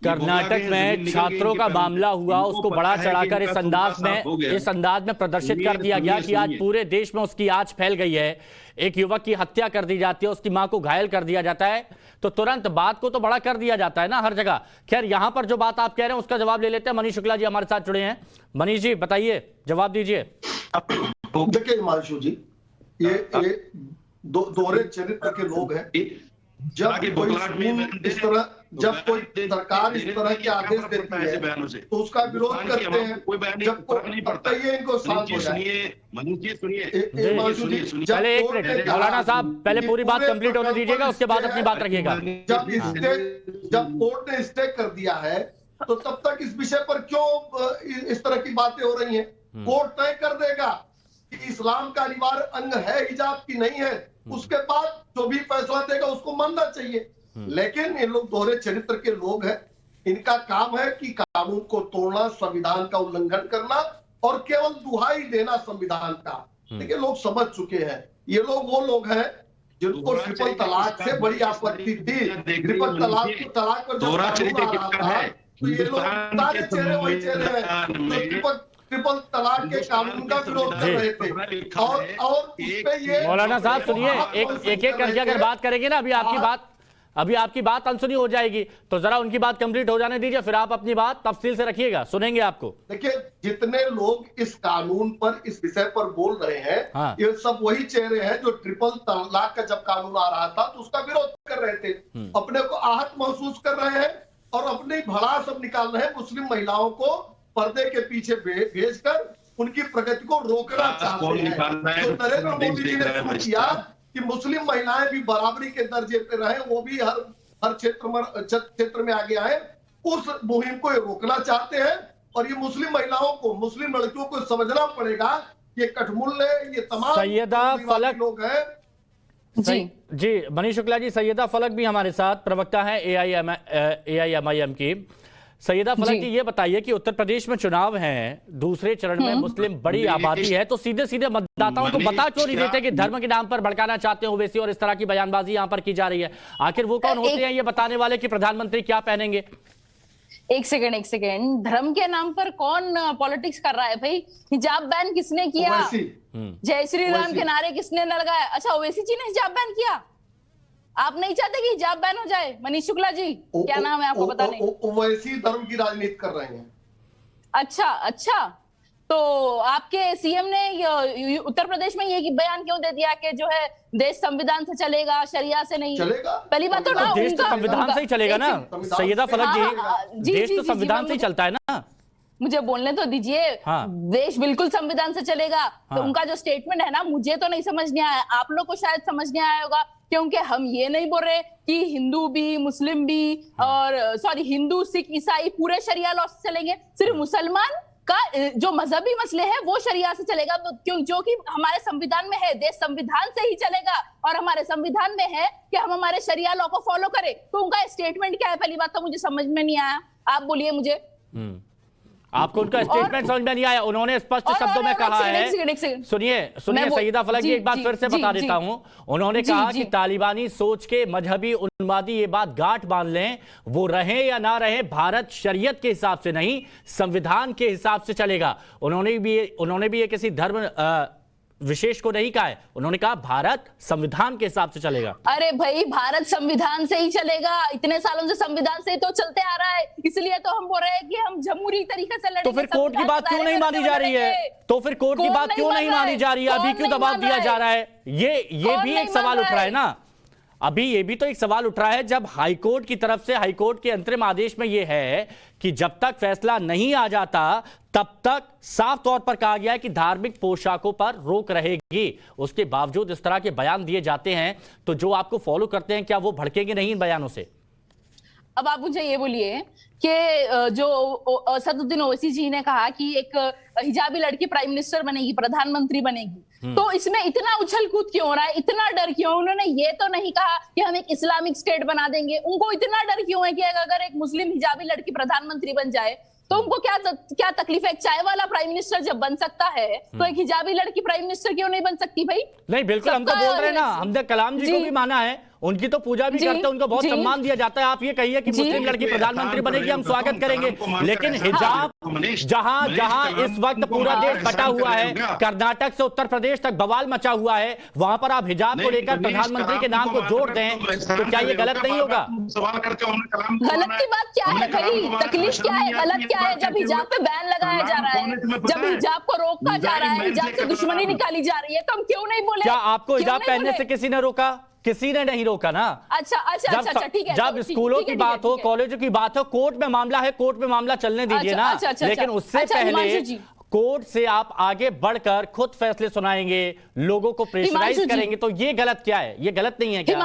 कर्नाटक में छात्रों का मामला हुआ, उसको बड़ा चढ़ाकर इस अंदाज में प्रदर्शित कर दिया गया कि आज पूरे देश में उसकी आंच फैल गई है। एक युवक की हत्या कर दी जाती है, उसकी मां को घायल कर दिया जाता है, तो तुरंत बात को तो बड़ा कर दिया जाता है ना हर जगह। खैर, यहां पर जो बात आप कह रहे हैं उसका जवाब ले लेते हैं। मनीष शुक्ला जी हमारे साथ जुड़े हैं। मनीष जी बताइए, जवाब दीजिए। देखिए हिमांशु जी, ये दोहरे चरित्र के लोग हैं। जब कोई इस तरह, जब कोई सरकार इस तरह के आदेश देती है तो उसका विरोध करते हैं। जब बताइए इनको साथ हो जाए। पहले एक मिनट मौलाना साहब, पहले पूरी बात कंप्लीट होने दीजिएगा, उसके बाद अपनी बात रखिएगा। जब कोर्ट ने स्टे कर दिया है तो तब तक इस विषय पर क्यों इस तरह की बातें हो रही हैं? कोर्ट तय कर देगा कि इस्लाम का अनिवार्य अंग है हिजाब की नहीं है, उसके बाद जो भी फैसला देगा उसको मानना चाहिए। लेकिन ये लोग दोहरे चरित्र के लोग हैं। इनका काम है कि कानून को तोड़ना, संविधान का उल्लंघन करना और केवल दुहाई देना संविधान का। देखिए, लोग समझ चुके हैं। ये लोग वो लोग हैं जिनको ट्रिपल तलाक से बड़ी आपत्ति थी। ट्रिपल तलाक पर जब कानून आ रहा था तो ये लोग सारे चेहरे वही चेहरे हैं तो ट्रिपल तलाक के कानून का विरोध कर रहे थे। और इसपे ये मौलाना साहब सुनिए, एक एक करके अगर बात करेंगे ना, अभी आपकी बात अनसुनी हो जाएगी, तो जरा उनकी बात कंप्लीट हो जाने दीजिए, फिर आप अपनी बात तफसील से रखिएगा, सुनेंगे आपको। देखिए, जितने लोग इस कानून पर, इस विषय पर बोल रहे हैं, हाँ। ये सब वही चेहरे हैं जो ट्रिपल तलाक का जब कानून आ रहा था तो उसका विरोध कर रहे थे, अपने को आहत महसूस कर रहे हैं और अपनी भड़ास अब निकाल रहे हैं। मुस्लिम महिलाओं को पर्दे के पीछे भेजकर उनकी प्रगति को रोकना चाहते हैं। तो नरेंद्र मोदी जी ने शुरू किया कि मुस्लिम महिलाएं भी बराबरी के दर्जे पे रहे, वो भी हर क्षेत्र में आगे आए। उस मुहिम को रोकना चाहते हैं और ये मुस्लिम महिलाओं को, मुस्लिम लड़कियों को समझना पड़ेगा। ये कठमुल्ले, ये तमाम सैयदा फलक लोग हैं। जी मनीष शुक्ला जी, सैयदा फलक भी हमारे साथ प्रवक्ता है AIMIM की। सैयदा फलक जी, ये बताइए कि उत्तर प्रदेश में चुनाव हैं, दूसरे चरण में मुस्लिम बड़ी आबादी है, तो सीधे सीधे मतदाताओं को बता क्यों नहीं देते कि धर्म के नाम पर भड़काना चाहते हैं ओवैसी, और इस तरह की बयानबाजी यहाँ पर की जा रही है? आखिर वो कौन होते हैं ये बताने वाले कि प्रधानमंत्री क्या पहनेंगे? एक सेकंड, धर्म के नाम पर कौन पॉलिटिक्स कर रहा है भाई? हिजाब बैन किसने किया? जय श्री राम के नारे किसने लगाया? अच्छा, ओवैसी जी ने हिजाब बैन किया। आप नहीं चाहते कि हिजाब बैन हो जाए? मनीष शुक्ला जी, क्या नाम है आपको बता दें। ओवैसी धर्म की राजनीति कर रहे हैं। अच्छा, तो आपके सीएम ने उत्तर प्रदेश में ये बयान क्यों दे दिया कि जो है देश संविधान से चलेगा, शरिया से नहीं चलेगा? पहली बात तो ना, देश तो संविधान से ही चलेगा ना सैयदा फलक जी, देश तो संविधान से ही चलता है ना। मुझे बोलने तो दीजिए। देश बिल्कुल संविधान से चलेगा। तो उनका जो स्टेटमेंट है ना, मुझे तो नहीं समझ नहीं आया, आप लोग को शायद समझ नहीं आया होगा, क्योंकि हम ये नहीं बोल रहे कि हिंदू भी, मुस्लिम भी और हिंदू, सिख, ईसाई पूरे शरिया लॉ से चलेंगे। सिर्फ मुसलमान का जो मजहबी मसले हैं वो शरिया से चलेगा, क्यों? जो कि हमारे संविधान में है, देश संविधान से ही चलेगा और हमारे संविधान में है कि हम हमारे शरिया लॉ को फॉलो करें। तो उनका स्टेटमेंट क्या है? पहली बात तो मुझे समझ में नहीं आया, आप बोलिए मुझे। आपको उनका स्टेटमेंट समझ में नहीं आया? उन्होंने स्पष्ट शब्दों में कहा है, सुनिए सईदा फलकी, एक बात फिर से बता देता हूं। उन्होंने कहा कि तालिबानी सोच के मजहबी उन्मादी ये बात गांठ बांध लें, वो रहे या ना रहे, भारत शरीयत के हिसाब से नहीं संविधान के हिसाब से चलेगा। उन्होंने भी ये किसी धर्म विशेष को नहीं कहा है, उन्होंने कहा भारत संविधान के हिसाब से चलेगा। अरे भाई, भारत संविधान से ही चलेगा, इतने सालों से संविधान से तो चलते आ रहा है, इसलिए तो हम बोल रहे हैं कि हम जमहूरी तरीके से लड़ेंगे। तो फिर कोर्ट की बात क्यों नहीं मानी जा रही है? तो फिर कोर्ट की बात क्यों नहीं मानी जा रही है? अभी क्यों दबाव दिया जा रहा है? ये भी एक सवाल उठ रहा है ना, अभी ये भी तो एक सवाल उठ रहा है। जब हाईकोर्ट की तरफ से, हाईकोर्ट के अंतरिम आदेश में यह है कि जब तक फैसला नहीं आ जाता तब तक साफ तौर पर कहा गया है कि धार्मिक पोशाकों पर रोक रहेगी। उसके बावजूद इस तरह के बयान दिए जाते हैं, तो जो आपको फॉलो करते हैं क्या वो भड़केंगे नहीं इन बयानों से? अब आप मुझे ये बोलिए कि जो असदुद्दीन ओवैसी जी ने कहा कि एक हिजाबी लड़की प्राइम मिनिस्टर बनेगी, प्रधानमंत्री बनेगी, तो इसमें इतना उछल कूद क्यों हो रहा है? इतना डर क्यों? उन्होंने ये तो नहीं कहा कि हम एक इस्लामिक स्टेट बना देंगे। उनको इतना डर क्यों है कि अगर एक मुस्लिम हिजाबी लड़की प्रधानमंत्री बन जाए तो उनको क्या तकलीफ है? एक चाय वाला प्राइम मिनिस्टर जब बन सकता है तो एक हिजाबी लड़की प्राइम मिनिस्टर क्यों नहीं बन सकती भाई? नहीं, बिल्कुल हम तो बोल रहे हैं ना, हमने कलाम जी को भी माना है, उनकी तो पूजा भी करते हैं, उनको बहुत सम्मान दिया जाता है। आप ये कहिए कि मुस्लिम लड़की प्रधानमंत्री बनेगी, हम स्वागत करेंगे, लेकिन हिजाब जहां इस वक्त पूरा देश बटा हुआ है, कर्नाटक से उत्तर प्रदेश तक बवाल मचा हुआ है, वहां पर आप हिजाब को लेकर प्रधानमंत्री के नाम को जोड़ दें तो क्या ये गलत नहीं होगा? गलत की बात क्या है भाई? तकलीफ क्या है? गलत क्या है? जब हिजाब पे बैन लगाया जा रहा है, जब हिजाब को रोका जा रहा है, हिजाब से दुश्मनी निकाली जा रही है, तो हम क्यों नहीं बोले? क्या आपको हिजाब पहनने से किसी ने रोका? किसी ने नहीं रोका ना। अच्छा, ठीक है। जब स्कूलों की बात हो, कॉलेजों की बात हो, कोर्ट में मामला है, कोर्ट में मामला चलने दीजिए ना। लेकिन उससे पहले कोर्ट से आप आगे बढ़कर खुद फैसले सुनाएंगे, लोगों को प्रेशराइज करेंगे, तो ये गलत क्या है? ये गलत नहीं है क्या?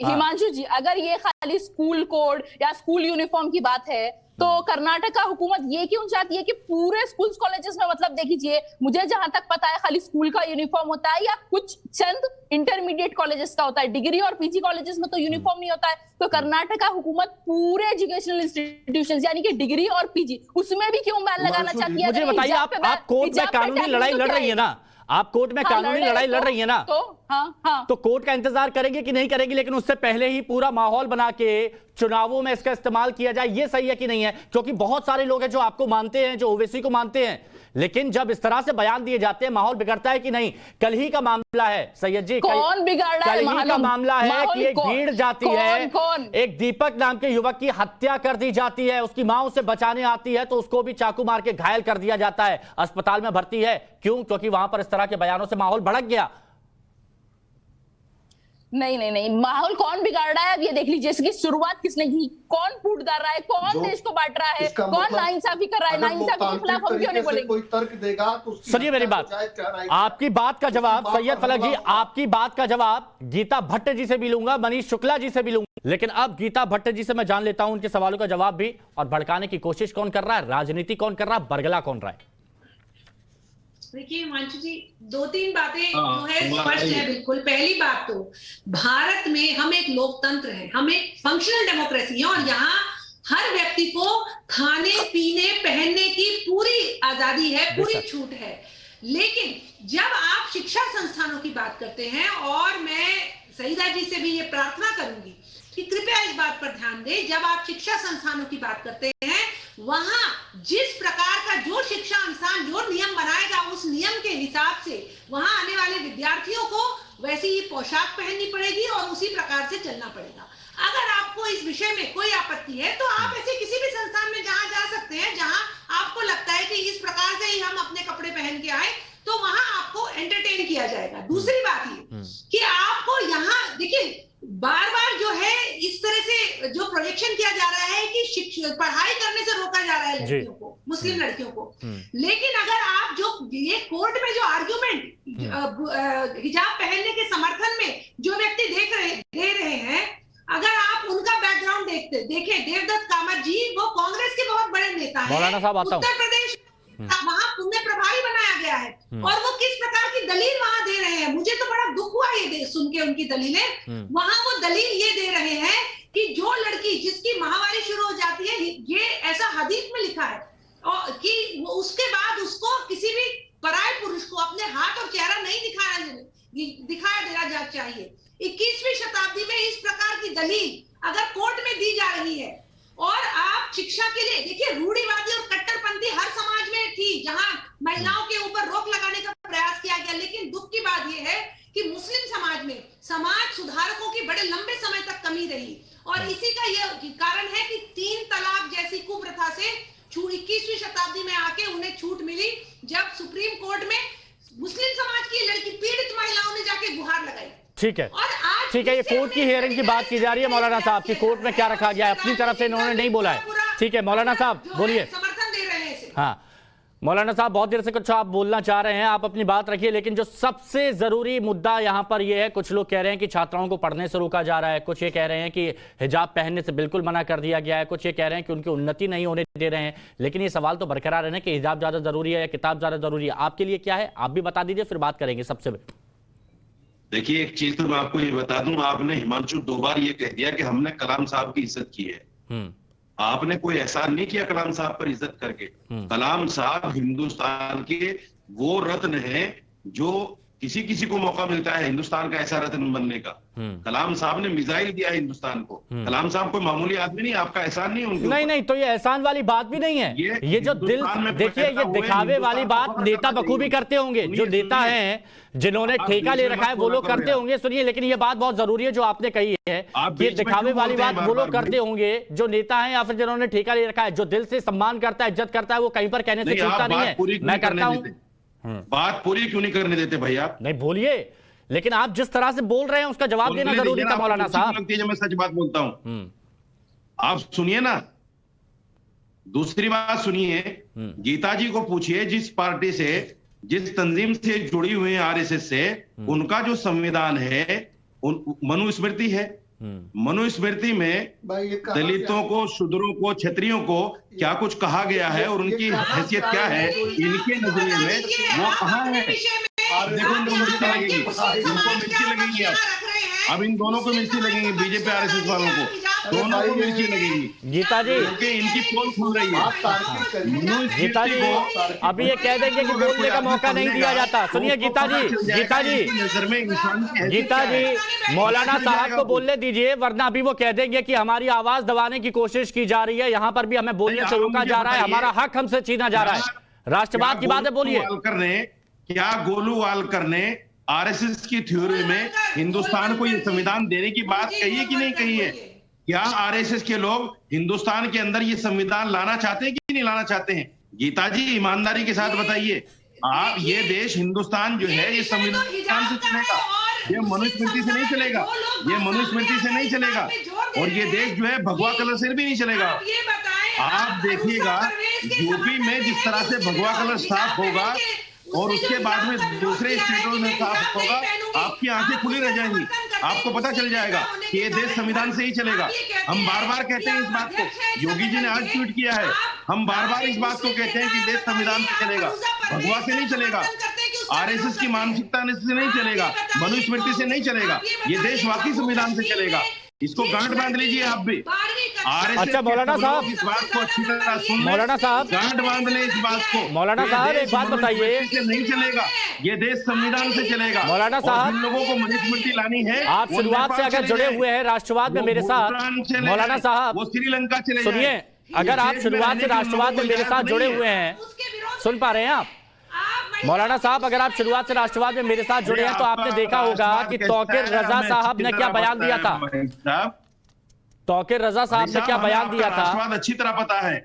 हिमांशु जी, अगर ये खाली स्कूल कोड या स्कूल यूनिफॉर्म की बात है तो कर्नाटक का हुकूमत ये क्यों चाहती है कि पूरे स्कूल कॉलेजेस में, मतलब देखिए, मुझे जहां तक पता है खाली स्कूल का यूनिफॉर्म होता है या कुछ चंद इंटरमीडिएट कॉलेजेस का होता है, डिग्री और पीजी कॉलेजेस में तो यूनिफॉर्म नहीं होता है। तो कर्नाटक का हुकूमत पूरे एजुकेशनल इंस्टीट्यूशंस यानी कि डिग्री और पीजी, उसमें भी क्यों बैन लगाना चाहती है? मुझे बताइए, आप कोर्ट में कानूनी लड़ाई लड़ रही है ना, आप कोर्ट में कानूनी लड़ाई लड़ रही है ना, तो कोर्ट का इंतजार करेंगे कि नहीं करेंगे, लेकिन उससे पहले ही पूरा माहौल बना के चुनावों में इसका इस्तेमाल किया जाए, ये सही है कि नहीं है? क्योंकि बहुत सारे लोग हैं जो आपको मानते हैं, जो ओवैसी को मानते हैं, लेकिन जब इस तरह से बयान दिए जाते हैं माहौल बिगड़ता है कि नहीं? कल ही का मामला है सैयद जी, कौन बिगाड़ रहा है? कल ही का मामला है कि एक भीड़ जाती है, एक दीपक नाम के युवक की हत्या कर दी जाती है, उसकी मां उसे बचाने आती है तो उसको भी चाकू मार के घायल कर दिया जाता है, अस्पताल में भर्ती है। क्यों? क्योंकि वहां पर इस तरह के बयानों से माहौल भड़क गया। नहीं, माहौल कौन बिगाड़ रहा है? अब ये देख लीजिए, इसकी शुरुआत किसने की? कौन फूट डाल रहा है? कौन देश को बांट रहा है? कौन नाइंसाफी कर रहा है? नाइंसाफी के खिलाफ हम क्यों नहीं बोलेंगे? कोई तर्क देगा तो सुनिए मेरी बात, आपकी बात का जवाब सैयद फलक जी, आपकी बात का जवाब गीता भट्ट जी से भी लूंगा, मनीष शुक्ला जी से भी लूंगा, लेकिन अब गीता भट्ट जी से मैं जान लेता हूं उनके सवालों का जवाब भी, और भड़काने की कोशिश कौन कर रहा है, राजनीति कौन कर रहा है, बरगला कौन रहा है? देखिए हिमांशु जी, दो तीन बातें जो है स्पष्ट है बिल्कुल। पहली बात तो भारत में हम एक लोकतंत्र है, हम एक फंक्शनल डेमोक्रेसी है और यहाँ हर व्यक्ति को खाने पीने पहनने की पूरी आजादी है, पूरी छूट है। लेकिन जब आप शिक्षा संस्थानों की बात करते हैं, और मैं सईदा जी से भी ये प्रार्थना करूंगी कि कृपया इस बात पर ध्यान दें, जब आप शिक्षा संस्थानों की बात करते हैं, वहां जिस प्रकार का जो शिक्षा संस्थान जो नियम बनाएगा, उस नियम के हिसाब से वहां आने वाले विद्यार्थियों को वैसी ही पोशाक पहननी पड़ेगी और उसी प्रकार से चलना पड़ेगा। अगर आपको इस विषय में कोई आपत्ति है तो आप ऐसे किसी भी संस्थान में जहां जा सकते हैं, जहां आपको लगता है कि इस प्रकार से ही हम अपने कपड़े पहन के आए, तो वहां आपको एंटरटेन किया जाएगा। दूसरी बात ये कि आपको यहाँ देखिए, बार बार जो है इस तरह से जो प्रोजेक्शन किया जा रहा है कि पढ़ाई करने से रोका जा रहा है लड़कियों को, मुस्लिम लड़कियों को, लेकिन अगर आप जो ये कोर्ट में जो आर्ग्यूमेंट हिजाब पहनने के समर्थन में जो व्यक्ति दे रहे हैं, अगर आप उनका बैकग्राउंड देखें, देवदत्त कामत जी वो कांग्रेस के बहुत बड़े नेता हैं, उत्तर प्रदेश वहां पुण्य प्रभारी बनाया गया है, और वो किस प्रकार की दलील वहां दे रहे हैं। मुझे तो बड़ा दुख हुआ ये सुन के उनकी दलीलें। वहां वो दलील ये दे रहे हैं कि जो लड़की जिसकी माहवारी शुरू हो जाती है, ये ऐसा हदीस में लिखा है, और कि उसके बाद उसको किसी भी पराये पुरुष को अपने हाथ और चेहरा नहीं दिखाया देना चाहिए। 21वीं शताब्दी में इस प्रकार की दलील अगर कोर्ट में दी जा रही है, और आप शिक्षा के लिए देखिए, रूढ़िवादी और कट्टरपंथी हर समाज में थी जहां महिलाओं के ऊपर रोक लगाने का प्रयास किया गया, लेकिन दुख की बात यह है कि मुस्लिम समाज में समाज सुधारकों की बड़े लंबे समय तक कमी रही, और इसी का यह कारण है कि 3 तलाक जैसी कुप्रथा से 21वीं शताब्दी में आके उन्हें छूट मिली, जब सुप्रीम कोर्ट में मुस्लिम समाज की लड़की पीड़ित महिलाओं ने जाके गुहार लगाई। ठीक है, और आज ठीक है, ये कोर्ट की हियरिंग की बात की जा रही है मौलाना साहब की, कोर्ट में क्या रखा गया है, अपनी तरफ से इन्होंने नहीं बोला है। ठीक है मौलाना साहब बोलिए। समर्थन दे रहे हैं इसे। हाँ मौलाना साहब, बहुत देर से कुछ आप बोलना चाह रहे हैं, आप अपनी बात रखिए, लेकिन जो सबसे जरूरी मुद्दा यहाँ पर यह है, कुछ लोग कह रहे हैं कि छात्राओं को पढ़ने से रोका जा रहा है, कुछ ये कह रहे हैं कि हिजाब पहनने से बिल्कुल मना कर दिया गया है, कुछ ये कह रहे हैं कि उनकी उन्नति नहीं होने दे रहे हैं, लेकिन ये सवाल तो बरकरार है ना कि हिजाब ज्यादा जरूरी है या किताब ज्यादा जरूरी है। आपके लिए क्या है, आप भी बता दीजिए, फिर बात करेंगे। सबसे देखिए, एक चीज तो मैं आपको ये बता दूं, आपने हिमांशु 2 बार ये कह दिया कि हमने कलाम साहब की इज्जत की है। आपने कोई एहसान नहीं किया कलाम साहब पर इज्जत करके। कलाम साहब हिंदुस्तान के वो रत्न हैं जो किसी किसी को मौका मिलता है हिंदुस्तान का ऐसा रत्न बनने का। कलाम साहब ने मिसाइल दिया हिंदुस्तान को। कलाम साहब कोई मामूली आदमी नहीं, आपका एहसान नहीं उनके नहीं नहीं, तो ये एहसान वाली बात भी नहीं है। ये जो दिल, देखिए ये दिखावे वाली बात नेता बखूबी करते होंगे, जो नेता हैं जिन्होंने ठेका ले रखा है वो लोग करते होंगे। सुनिए, लेकिन ये बात बहुत जरूरी है जो आपने कही है, ये दिखावे वाली बात वो लोग करते होंगे जो नेता हैं या फिर जिन्होंने ठेका ले रखा है। जो दिल से सम्मान करता है, इज्जत करता है, वो कहीं पर कहने से चूकता नहीं है। मैं करता हूं। बात पूरी क्यों नहीं करने देते भाई आप? नहीं बोलिए, लेकिन आप जिस तरह से बोल रहे हैं उसका जवाब देना जरूरी था मौलाना साहब। लगती है जब मैं सच बात बोलता हूं। आप सुनिए ना, दूसरी बात सुनिए, गीता जी को पूछिए, जिस पार्टी से, जिस तंजीम से जुड़ी हुई है आरएसएस से, उनका जो संविधान है मनुस्मृति है। मनुस्मृति में दलितों को, शूद्रों को, क्षत्रियों को क्या कुछ कहा गया है और उनकी हैसियत क्या है इनके नजरिए में, वो कहाँ है? देखो इनको मिर्ची लगेगी, इनको मिर्ची लगेगी। अब इन दोनों को मिर्ची लगेगी, बीजेपी आरएसएस वालों को दोनों को मिर्ची लगेगी। गीता जी, क्योंकि इनकी पोल खुल रही है। गीता जी अभी ये कह देंगे कि बोलने का मौका नहीं दिया जाता। सुनिए गीता जी, गीता जी, गीता जी, मौलाना साहब को बोलने दीजिए, वरना अभी वो कह देंगे कि हमारी आवाज दबाने की कोशिश की जा रही है, यहाँ पर भी हमें बोलने से रोका जा रहा है, हमारा हक हमसे छीना जा रहा है। राष्ट्रवाद की बात है, बोलिए। क्या गोलू वालकर ने आरएसएस की थ्योरी में हिंदुस्तान को ये संविधान देने की बात कही है कि नहीं कही है? क्या आरएसएस के लोग हिंदुस्तान के अंदर ये संविधान लाना चाहते हैं कि नहीं लाना चाहते हैं? गीता जी ईमानदारी के साथ बताइए। आप, ये देश हिंदुस्तान जो है ये संविधान से चलेगा, ये मनुस्मृति से नहीं चलेगा, ये मनुस्मृति से नहीं चलेगा, और ये देश जो है भगवा कलर से भी नहीं चलेगा। आप देखिएगा यूपी में जिस तरह से भगवा कलर साफ होगा और उसके बाद में दूसरे स्टेटों में साफ होगा, आपकी आंखें खुली रह जाएंगी, आपको पता चल जाएगा कि ये देश संविधान से ही चलेगा। हम बार बार कहते हैं इस बात को, योगी जी ने आज ट्वीट किया है, हम बार बार इस बात को कहते हैं कि देश संविधान से चलेगा, भगवा से नहीं चलेगा, आरएसएस की मानसिकता से नहीं चलेगा, मनुस्मृति से नहीं चलेगा, ये देश वाकई संविधान से चलेगा। इसको गांठ बांध लीजिए आप भी। अच्छा मौलाना साहब, इस बात को अच्छी तरह सुन लें, मौलाना साहब गांठ बांध लें इस बात को। मौलाना साहब एक बात बताइए, नहीं चलेगा, ये देश संविधान से चलेगा। मौलाना साहब, लोगों को मनुस्मृति लानी है, आप शुरुआत से अगर जुड़े हुए हैं राष्ट्रवाद में मेरे साथ, मौलाना साहब वो श्रीलंका चले, सुनिए, अगर आप शुरुआत से राष्ट्रवाद में मेरे साथ जुड़े हुए हैं, सुन पा रहे हैं आप मौलाना साहब, अगर आप शुरुआत से राष्ट्रवाद में मेरे साथ जुड़े हैं तो आपने देखा होगा कि तौकीर रजा साहब ने क्या बयान दिया था। तौकीर रजा साहब ने क्या बयान दिया था, राष्ट्रवाद अच्छी तरह पता है।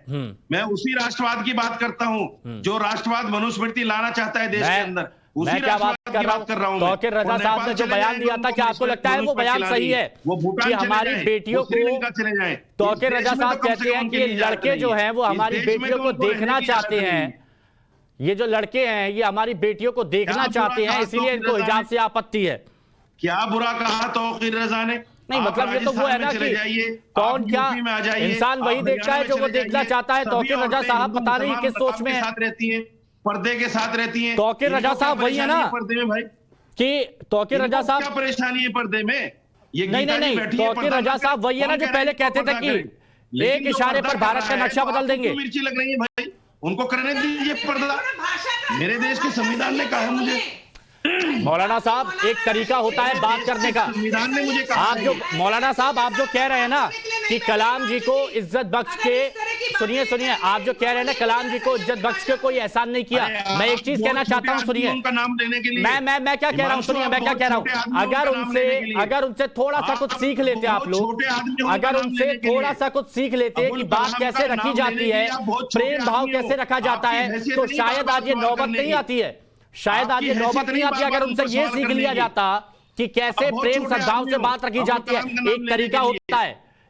मैं उसी राष्ट्रवाद की बात करता हूं जो राष्ट्रवाद मनुस्मृति लाना चाहता है देश के अंदर। मैं क्या बात कर रहा हूं? तौकीर रजा साहब ने जो बयान दिया था, क्या आपको लगता है वो बयान सही है कि हमारी बेटियों को, तौकीर रजा साहब कहते हैं कि लड़के जो हैं वो हमारी बेटियों को देखना चाहते हैं, ये जो लड़के हैं ये हमारी बेटियों को देखना चाहते हैं, इसीलिए इनको हिजाब से आपत्ति है। क्या बुरा कहा तौकीर रजा ने? नहीं, मतलब ये तो वो है ना कि कौन क्या इंसान वही देखता है जो वो देखना चाहता है। तौकीर रजा साहब पता नहीं किस सोच में साथ रहती है, पर्दे के साथ रहती है। तौकीर रजा साहब वही है ना पर्दे में भाई, कि तौकीर रजा साहब क्या परेशानी है पर्दे में? ये नहीं, तौकीर रजा साहब वही है ना जो पहले कहते थे कि एक इशारे पर भारत का नक्शा बदल देंगे। मिर्ची लग रही है भाई, उनको करने दीजिए पर्दा। मेरे देश के संविधान ने कहा है मुझे। मौलाना साहब, एक तरीका होता है बात करने का। संविधान ने मुझे कहा, आप जो मौलाना साहब आप जो कह रहे हैं ना कि कलाम जी को इज्जत बख्श के, सुनिए, आप जो कह रहे हैं ना कलाम जी को इज्जत बख्श के कोई एहसान नहीं किया। मैं एक चीज कहना चाहता हूं, सुनिए, उनका नाम लेने के लिए मैं क्या कह रहा हूं, सुनिए मैं क्या कह रहा हूं। अगर उनसे थोड़ा सा कुछ सीख लेते आप लोग, अगर उनसे थोड़ा सा कुछ सीख लेते कि बात कैसे रखी जाती है, प्रेम भाव कैसे रखा जाता है, तो शायद आज ये नौबत नहीं आती है। शायद आज ये नौबत नहीं आती अगर उनसे ये सीख लिया जाता कि कैसे प्रेम सद्भाव से बात रखी जाती है।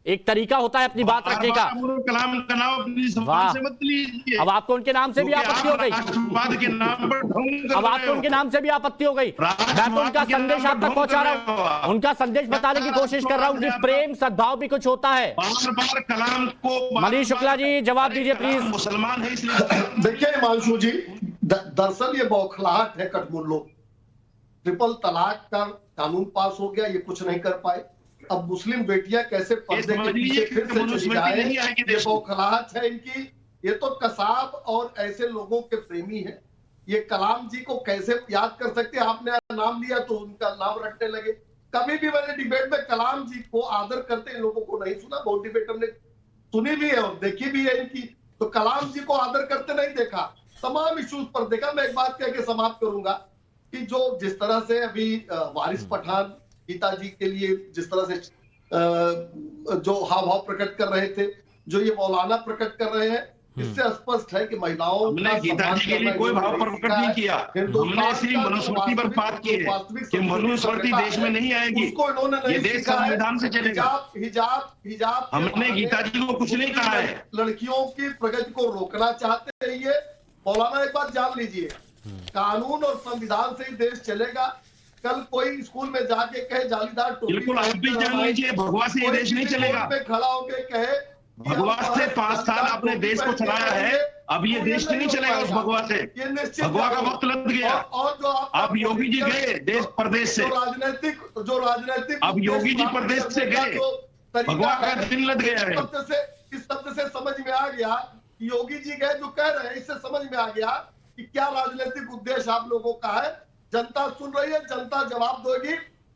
एक तरीका होता है अपनी बात रखने का। कलाम का नाम अपनी ज़बान से मत लीजिए। अब आपको उनके नाम से भी आपत्ति हो गई, राष्ट्रवाद के नाम पर ढोंग अब आपको उनके नाम से भी आपत्ति हो गई। मैं तो उनका संदेश आप तक पहुंचा रहा हूं, उनका संदेश बताने की कोशिश कर रहा हूं कि प्रेम सद्भाव भी कुछ होता है। बार कलाम को मनीष शुक्ला जी जवाब दीजिए प्लीज। मुसलमान है इसलिए। देखिए हिमांशु जी, दरअसल ये बौखलाहट है कटमुल्लों। ट्रिपल तलाक का कानून पास हो गया, ये कुछ नहीं कर पाए। अब मुस्लिम बेटियां कैसे पर्दे के पीछे फिर से चली जाए, ये बौखलाहट है इनकी। ये तो कसाब और ऐसे लोगों के प्रेमी हैं। ये कलाम जी को कैसे याद कर सकते? आपने नाम लिया तो उनका नाम रटने लगे। कभी भी मैंने डिबेट में कलाम जी को आदर करते इन लोगों को नहीं सुना। बहुत डिबेट हमने सुनी भी है और देखी भी है इनकी, तो कलाम जी को आदर करते नहीं देखा। तमाम इश्यूज पर देखा। मैं एक बात कह के समाप्त करूंगा कि जो जिस तरह से अभी वारिस पठान गीता जी के लिए जिस तरह से जो हाव भाव प्रकट कर रहे थे, जो ये मौलाना प्रकट कर रहे हैं, इससे स्पष्ट है कि महिलाओं हमने गीता जी के लिए कोई भाव प्रकट नहीं किया। हमने सिर्फ मनुस्मृति पर बात की है कि मनुस्मृति देश में नहीं आएगी, ये देश संविधान से चलेगा। हिजाब हमने गीता जी को कुछ नहीं कहा है। लड़कियों की प्रगति को रोकना चाहते हैं ये। मौलाना एक बात जान लीजिए, कानून और संविधान से ही देश चलेगा। कल कोई स्कूल में जाके कहे जालीदार टोपी, बिल्कुल आप भी जान लीजिए, भगवा से ये देश नहीं चलेगा। पे खड़ा होके कहे भगवा से 5 साल आपने देश को चलाया है, अब ये देश नहीं चलेगा उस भगवा से। भगवा का वक्त लग गया। और जो अब योगी जी गए देश प्रदेश से, जो राजनीतिक अब योगी जी प्रदेश से गए, भगवा का दिन लग गया है। इस शब्द से समझ में आ गया योगी जी गए जो कह रहे हैं, इससे समझ में आ गया कि क्या राजनीतिक उद्देश्य आप लोगों का है। जनता सुन रही है, जनता जवाब देगी।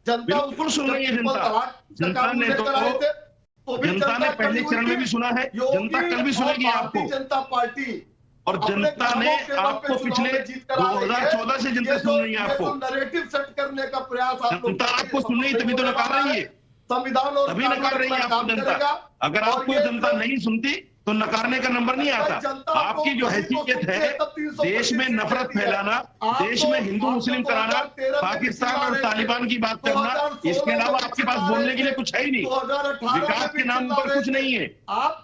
जनता बिल्कुल सुन रही है। जनता ने तो जनता ने पहले चरण में भी सुना है, जनता कल भी सुनेगी आपको। जनता पार्टी और जनता ने आपको पिछले 2014 से जनता सुन रही है आपको। नैरेटिव सेट करने का प्रयास जनता आपको सुन रही, तभी तो नकार रही है, संविधान और तभी नकार रही है आपको जनता। अगर आपको जनता नहीं सुनती तो नकारने का नंबर नहीं आता। आपकी जो हैसियत है देश में नफरत फैलाना, देश में हिंदू मुस्लिम कराना, पाकिस्तान और तालिबान की बात करना, इसके अलावा आपके पास बोलने के लिए कुछ है ही नहीं। विकास के नाम पर कुछ नहीं है।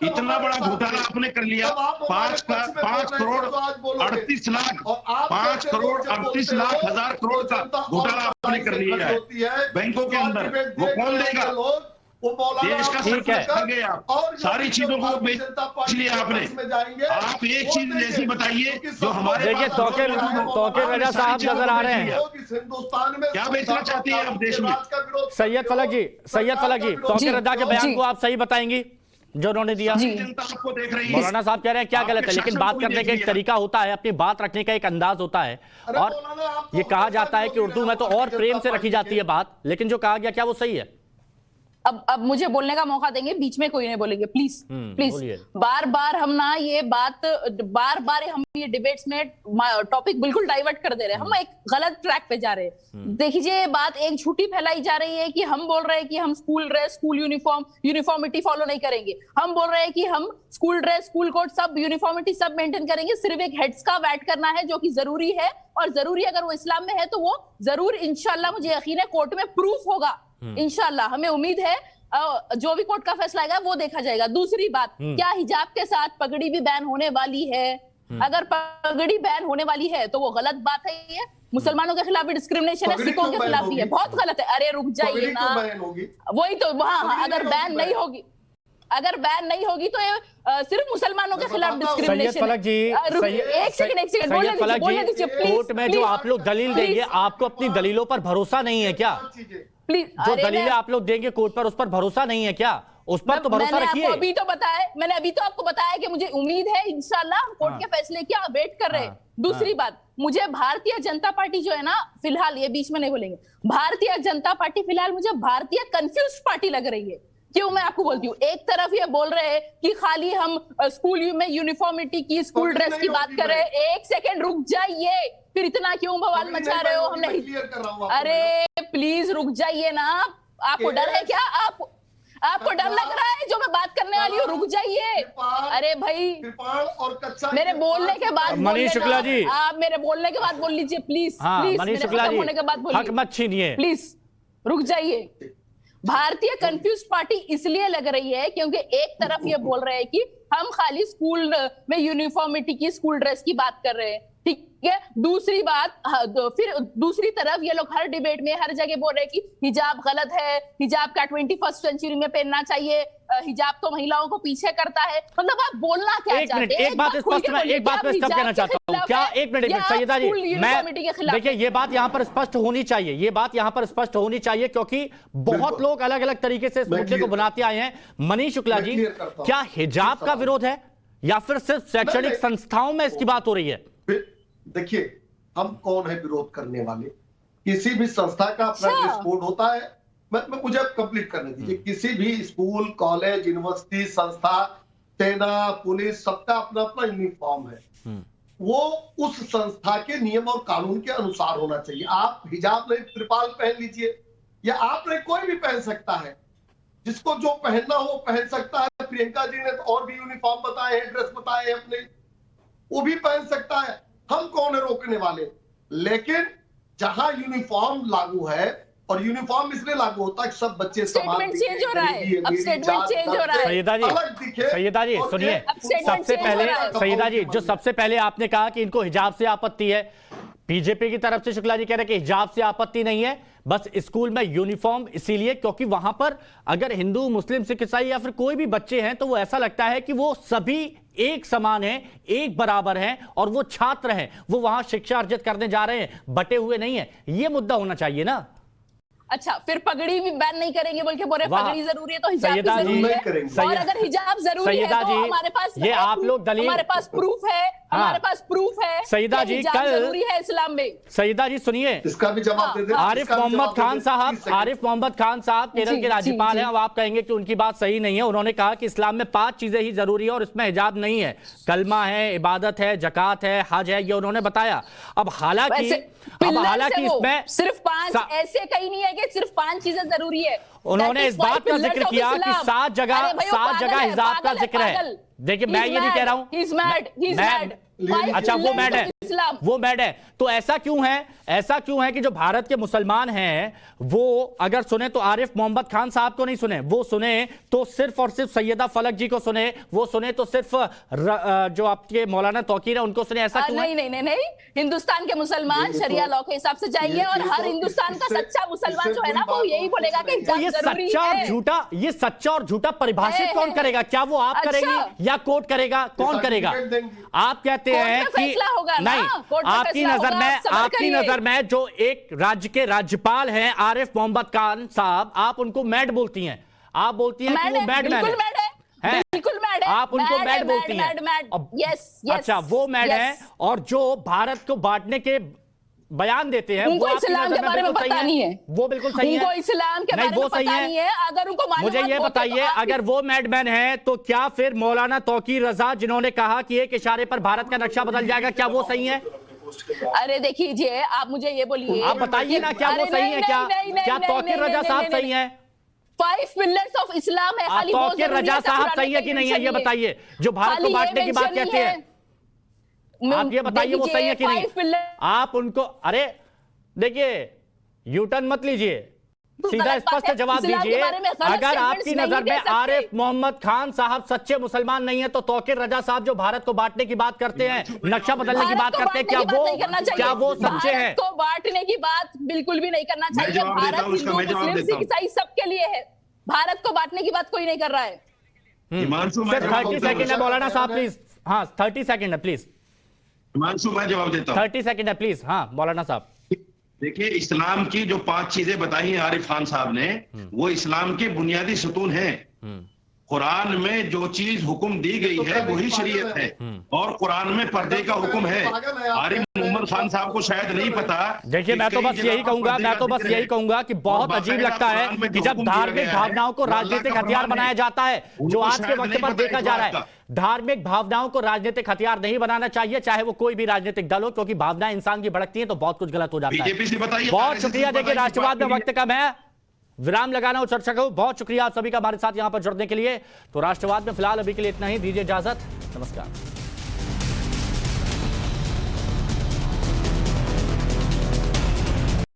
इतना बड़ा घोटाला आपने कर लिया। 5 करोड़ 38 लाख 5 करोड़ 38 लाख हजार करोड़ का घोटाला आपने कर लिया है बैंकों के अंदर। वो कौन देगा? देश का ठीक है, और सारी चीजों को बेच लिया आपने। आप एक चीज ऐसी बताइए जो हमारे देखिए तौकीर रजा साहब नजर आ रहे हैं। हिंदुस्तान में क्या बेचना चाहती है आप देश में? सैयद फलक जी तौकीर रजा के बयान को आप सही बताएंगी जो उन्होंने दिया? जनता आपको देख रही है। मौलाना साहब कह रहे हैं क्या गलत है, लेकिन बात करने का एक तरीका होता है, अपनी बात रखने का एक अंदाज होता है। और ये कहा जाता है कि उर्दू में तो और प्रेम से रखी जाती है बात, लेकिन जो कहा गया क्या वो सही है? अब मुझे बोलने का मौका देंगे, बीच में कोई नहीं बोलेंगे प्लीज प्लीज। बार बार हम ना ये बात हम ये डिबेट्स में टॉपिक बिल्कुल डाइवर्ट कर दे रहे हैं। हम एक गलत ट्रैक पे जा रहे हैं। देखिए बात एक झूठी फैलाई जा रही है कि हम बोल रहे हैं कि हम school dress, school uniformity follow नहीं करेंगे। हम बोल रहे हैं कि हम स्कूल ड्रेस, स्कूल कोड सब यूनिफॉर्मिटी सब मेंटेन करेंगे। सिर्फ एक हेड्स का ऐड करना है जो कि जरूरी है, और जरूरी अगर वो इस्लाम में है तो वो जरूर इंशाल्लाह मुझे यकीन है कोर्ट में प्रूफ होगा। इंशाल्लाह हमें उम्मीद है जो भी कोर्ट का फैसला आएगा वो देखा जाएगा। दूसरी बात, क्या हिजाब के साथ पगड़ी भी बैन होने वाली है? अगर पगड़ी बैन होने वाली है तो वो गलत बात है। ये मुसलमानों के खिलाफ भी डिस्क्रिमिनेशन है, सिखों के खिलाफ भी है, बहुत गलत है। अरे रुक जाइए ना, वही तो वहाँ अगर बैन नहीं होगी, अगर बैन नहीं होगी तो ये सिर्फ मुसलमानों के खिलाफ डिस्क्रिमिनेशन। सैयद फलक जी, एक सेकंड सैयद फलक जी, कोर्ट में जो आप लोग दलील देंगे, आपको अपनी दलीलों पर भरोसा नहीं है क्या? प्लीज, जो दलीलें आप लोग देंगे कोर्ट पर, उस पर भरोसा नहीं है क्या? उस पर तो भरोसा रखिए। मैंने अभी तो आपको बताया कि मुझे उम्मीद है इंशाल्लाह कोर्ट के फैसले की आप वेट कर रहे हैं। दूसरी बात, मुझे भारतीय जनता पार्टी जो है ना, फिलहाल ये बीच में नहीं बोलेंगे, भारतीय जनता पार्टी फिलहाल मुझे भारतीय कंफ्यूज पार्टी लग रही है। क्यों? मैं आपको बोलती हूँ, एक तरफ ये बोल रहे हैं कि खाली हम स्कूल में यूनिफॉर्मिटी की, स्कूल ड्रेस की बात कर रहे हैं। एक सेकेंड रुक जाइए, फिर इतना क्यों बवाल मचा रहे हो? हमने, अरे प्लीज रुक जाइए ना, आपको डर है क्या? आपको डर लग रहा है जो मैं बात करने वाली हूँ? रुक जाइए। अरे भाई, और कच्चा मेरे बोलने के बाद मनीष शुक्ला जी, आप मेरे बोलने के बाद बोल लीजिए प्लीज। प्लीज मनीष शुक्ला जी, होने के बाद बोलिए, हक मत छीनिए, प्लीज रुक जाइए। भारतीय कंफ्यूज पार्टी इसलिए लग रही है क्योंकि एक तरफ ये बोल रहे हैं कि हम खाली स्कूल में यूनिफॉर्मिटी की, स्कूल ड्रेस की बात कर रहे हैं, ठीक है। दूसरी बात, फिर दूसरी तरफ ये लोग हर डिबेट में हर जगह बोल रहे हैं कि हिजाब गलत है, हिजाब का 21st सेंचुरी में पहनना चाहिए, हिजाब तो महिलाओं को पीछे करता है। मतलब आप बोलना क्या चाहते हैं? एक बात स्पष्ट, मैं एक बात स्पष्ट कहना चाहता हूँ क्या? एक मिनट सैयदा जी, मैं देखिए ये बात यहाँ पर स्पष्ट होनी चाहिए, ये बात यहाँ पर स्पष्ट होनी चाहिए, क्योंकि बहुत लोग अलग अलग तरीके से इस मुद्दे को बनाते आए हैं। मनीष शुक्ला जी, क्या हिजाब का विरोध है या फिर सिर्फ शैक्षणिक संस्थाओं में इसकी बात हो रही है? देखिए, हम कौन है विरोध करने वाले? किसी भी संस्था का अपना ड्रेस कोड होता है। मुझे कंप्लीट करने दीजिए। किसी भी स्कूल, कॉलेज, यूनिवर्सिटी, संस्था, सेना, पुलिस, सबका अपना अपना यूनिफॉर्म है। वो उस संस्था के नियम और कानून के अनुसार होना चाहिए। आप हिजाब नहीं, त्रिपाल पहन लीजिए, या आप नहीं, कोई भी पहन सकता है। जिसको जो पहनना हो पहन सकता है। प्रियंका जी ने तो और भी यूनिफॉर्म बताए हैं, ड्रेस बताए हैं अपने, वो भी पहन सकता है। हम कौन है रोकने वाले? लेकिन जहां यूनिफॉर्म लागू है, और यूनिफॉर्म इसलिए लागू होता है कि सब बच्चे समान दिखे, चेंज हो रहा है, अब स्टेटमेंट चेंज हो रहा है। सैयदा जी सुनिए, सबसे पहले सैयदा जी, जो सबसे पहले आपने कहा कि इनको हिजाब से आपत्ति है, बीजेपी की तरफ से शुक्ला जी कह रहे हैं कि हिजाब से आपत्ति नहीं है, बस स्कूल में यूनिफॉर्म इसीलिए क्योंकि वहां पर अगर हिंदू, मुस्लिम, सिख, ईसाई या फिर कोई भी बच्चे हैं तो वो ऐसा लगता है कि वो सभी एक समान हैं, एक बराबर हैं, और वो छात्र हैं, वो वहां शिक्षा अर्जित करने जा रहे हैं, बटे हुए नहीं है। ये मुद्दा होना चाहिए ना। अच्छा, फिर पगड़ी भी बैन नहीं करेंगे बोल के बोल रहे, पगड़ी जरूरी है तो हिजाब भी जरूरी है। और अगर हिजाब जरूरी है तो हमारे पास ये आप लोग दलील, हमारे पास प्रूफ है, हमारे पास प्रूफ है। सैयदा जी, कल जरूरी है इस्लाम में। सैयदा जी सुनिए, इसका भी जवाब दे दें। आरिफ मोहम्मद खान साहब केरल के राज्यपाल हैं। अब आप कहेंगे कि उनकी बात सही नहीं है। उन्होंने कहा कि इस्लाम में 5 चीजें ही जरूरी है और इसमें हिजाब नहीं है। कलमा है, इबादत है, जकात है, हज है, ये उन्होंने बताया। अब हालांकि इसमें सिर्फ 5 ऐसे कहीं नहीं है कि सिर्फ 5 चीजें जरूरी है। उन्होंने इस बात का जिक्र किया कि 7 जगह हिजाब का जिक्र है। देखिए, मैं ये नहीं कह रहा हूं, अच्छा वो मैड है, वो मैड है। तो ऐसा क्यों है कि जो भारत के मुसलमान हैं वो अगर सुने तो आरिफ मोहम्मद खान साहब को नहीं सुने, वो सुने तो सिर्फ और सिर्फ सैयदा फलक जी को सुने, वो सुने तो सिर्फ जो आपके मौलाना तौकीर है उनको सुने। ऐसा क्यों? नहीं, हिंदुस्तान के मुसलमान शरिया लॉ के हिसाब से जाएंगे और हर हिंदुस्तान का सच्चा मुसलमान जो है ना वो यही बोलेगा कि ये सच्चा और झूठा परिभाषित कौन करेगा? क्या वो आप करेंगी या कोर्ट करेगा? कौन करेगा? आप कहते हैं कि नहीं, आपकी नजर में जो एक राज्य के राज्यपाल हैं आरिफ मोहम्मद खान साहब, आप उनको मैड बोलती हैं। आप बोलती हैं कि वो मैडमैन है, बिल्कुल मैड है। आप उनको मैड बोलती हैं। अच्छा, वो मैड है। और जो भारत को बांटने के बयान देते हैं उनको इस्लाम के बारे में पता नहीं है, वो बिल्कुल सही है। उनको इस्लाम के बारे में पता नहीं है। अगर उनको मुझे ये बताइए, अगर वो मैडमैन है तो क्या फिर मौलाना तौकीर रजा जिन्होंने कहा कि एक इशारे पर भारत का नक्शा बदल जाएगा, क्या वो सही है? अरे देखिए, आप मुझे ये बोलिए, आप बताइए ना, क्या वो सही है? क्या तौकीर रजा साहब सही है? 5 पिलर्स ऑफ इस्लाम है, खाली तौकीर रजा साहब सही है कि नहीं है? ये बताइए, जो भारत को बांटने की बात कहते हैं, आप ये बताइए वो सही है कि नहीं? आप उनको, अरे देखिए, यूटर्न मत लीजिए, तो सीधा गलत बात स्पष्ट है। जवाब इस्लाम के दीजिए, बारे में गलत अगर statements आपकी नहीं नजर दे में सकते। आरिफ मोहम्मद खान साहब सच्चे मुसलमान नहीं है तो तौकीर रजा साहब जो भारत को बांटने की बात करते हैं, नक्शा बदलने की बात करते हैं, क्या वो सच्चे हैं? भारत को बांटने की बात बिल्कुल भी नहीं करना चाहिए। जवाब देता भारत हूं, इसका हिंदू मैं जवाब मुस्लिम देता सिख ईसाई सबके लिए है। भारत को बांटने की बात कोई नहीं कर रहा है। हिमांशु, मैं सिर्फ जवाब 30 देता हूं। सेकंड है मौलाना साहब प्लीज। हाँ 30 सेकंड है प्लीज। हिमांशु, मैं जवाब देता हूं। 30 सेकंड है प्लीज। हाँ मौलाना साहब। देखिए, इस्लाम की जो 5 चीजें बताई हैं आरिफ खान साहब ने, वो इस्लाम के बुनियादी सुतून हैं। कुरान में जो चीज हुक्म दी गई है वही शरीयत है, और कुरान में पर्दे का हुक्म है। आरिफ मोहम्मद खान साहब को शायद नहीं पता। देखिए मैं तो बस यही कहूंगा कि बहुत अजीब लगता है कि जब धार्मिक भावनाओं को राजनीतिक हथियार बनाया जाता है, जो आज के वक्त पर देखा जा रहा है। धार्मिक भावनाओं को राजनीतिक हथियार नहीं बनाना चाहिए, चाहे वो कोई भी राजनीतिक दल हो, क्योंकि भावनाएं इंसान की भड़कती हैं तो बहुत कुछ गलत हो जाता है। बहुत शुक्रिया। देखिए राष्ट्रवाद में वक्त कम है, विराम लगाना हो चर्चा को। बहुत शुक्रिया आप सभी का हमारे साथ यहां पर जुड़ने के लिए। तो राष्ट्रवाद में फिलहाल अभी के लिए इतना ही, दीजिए इजाजत, नमस्कार।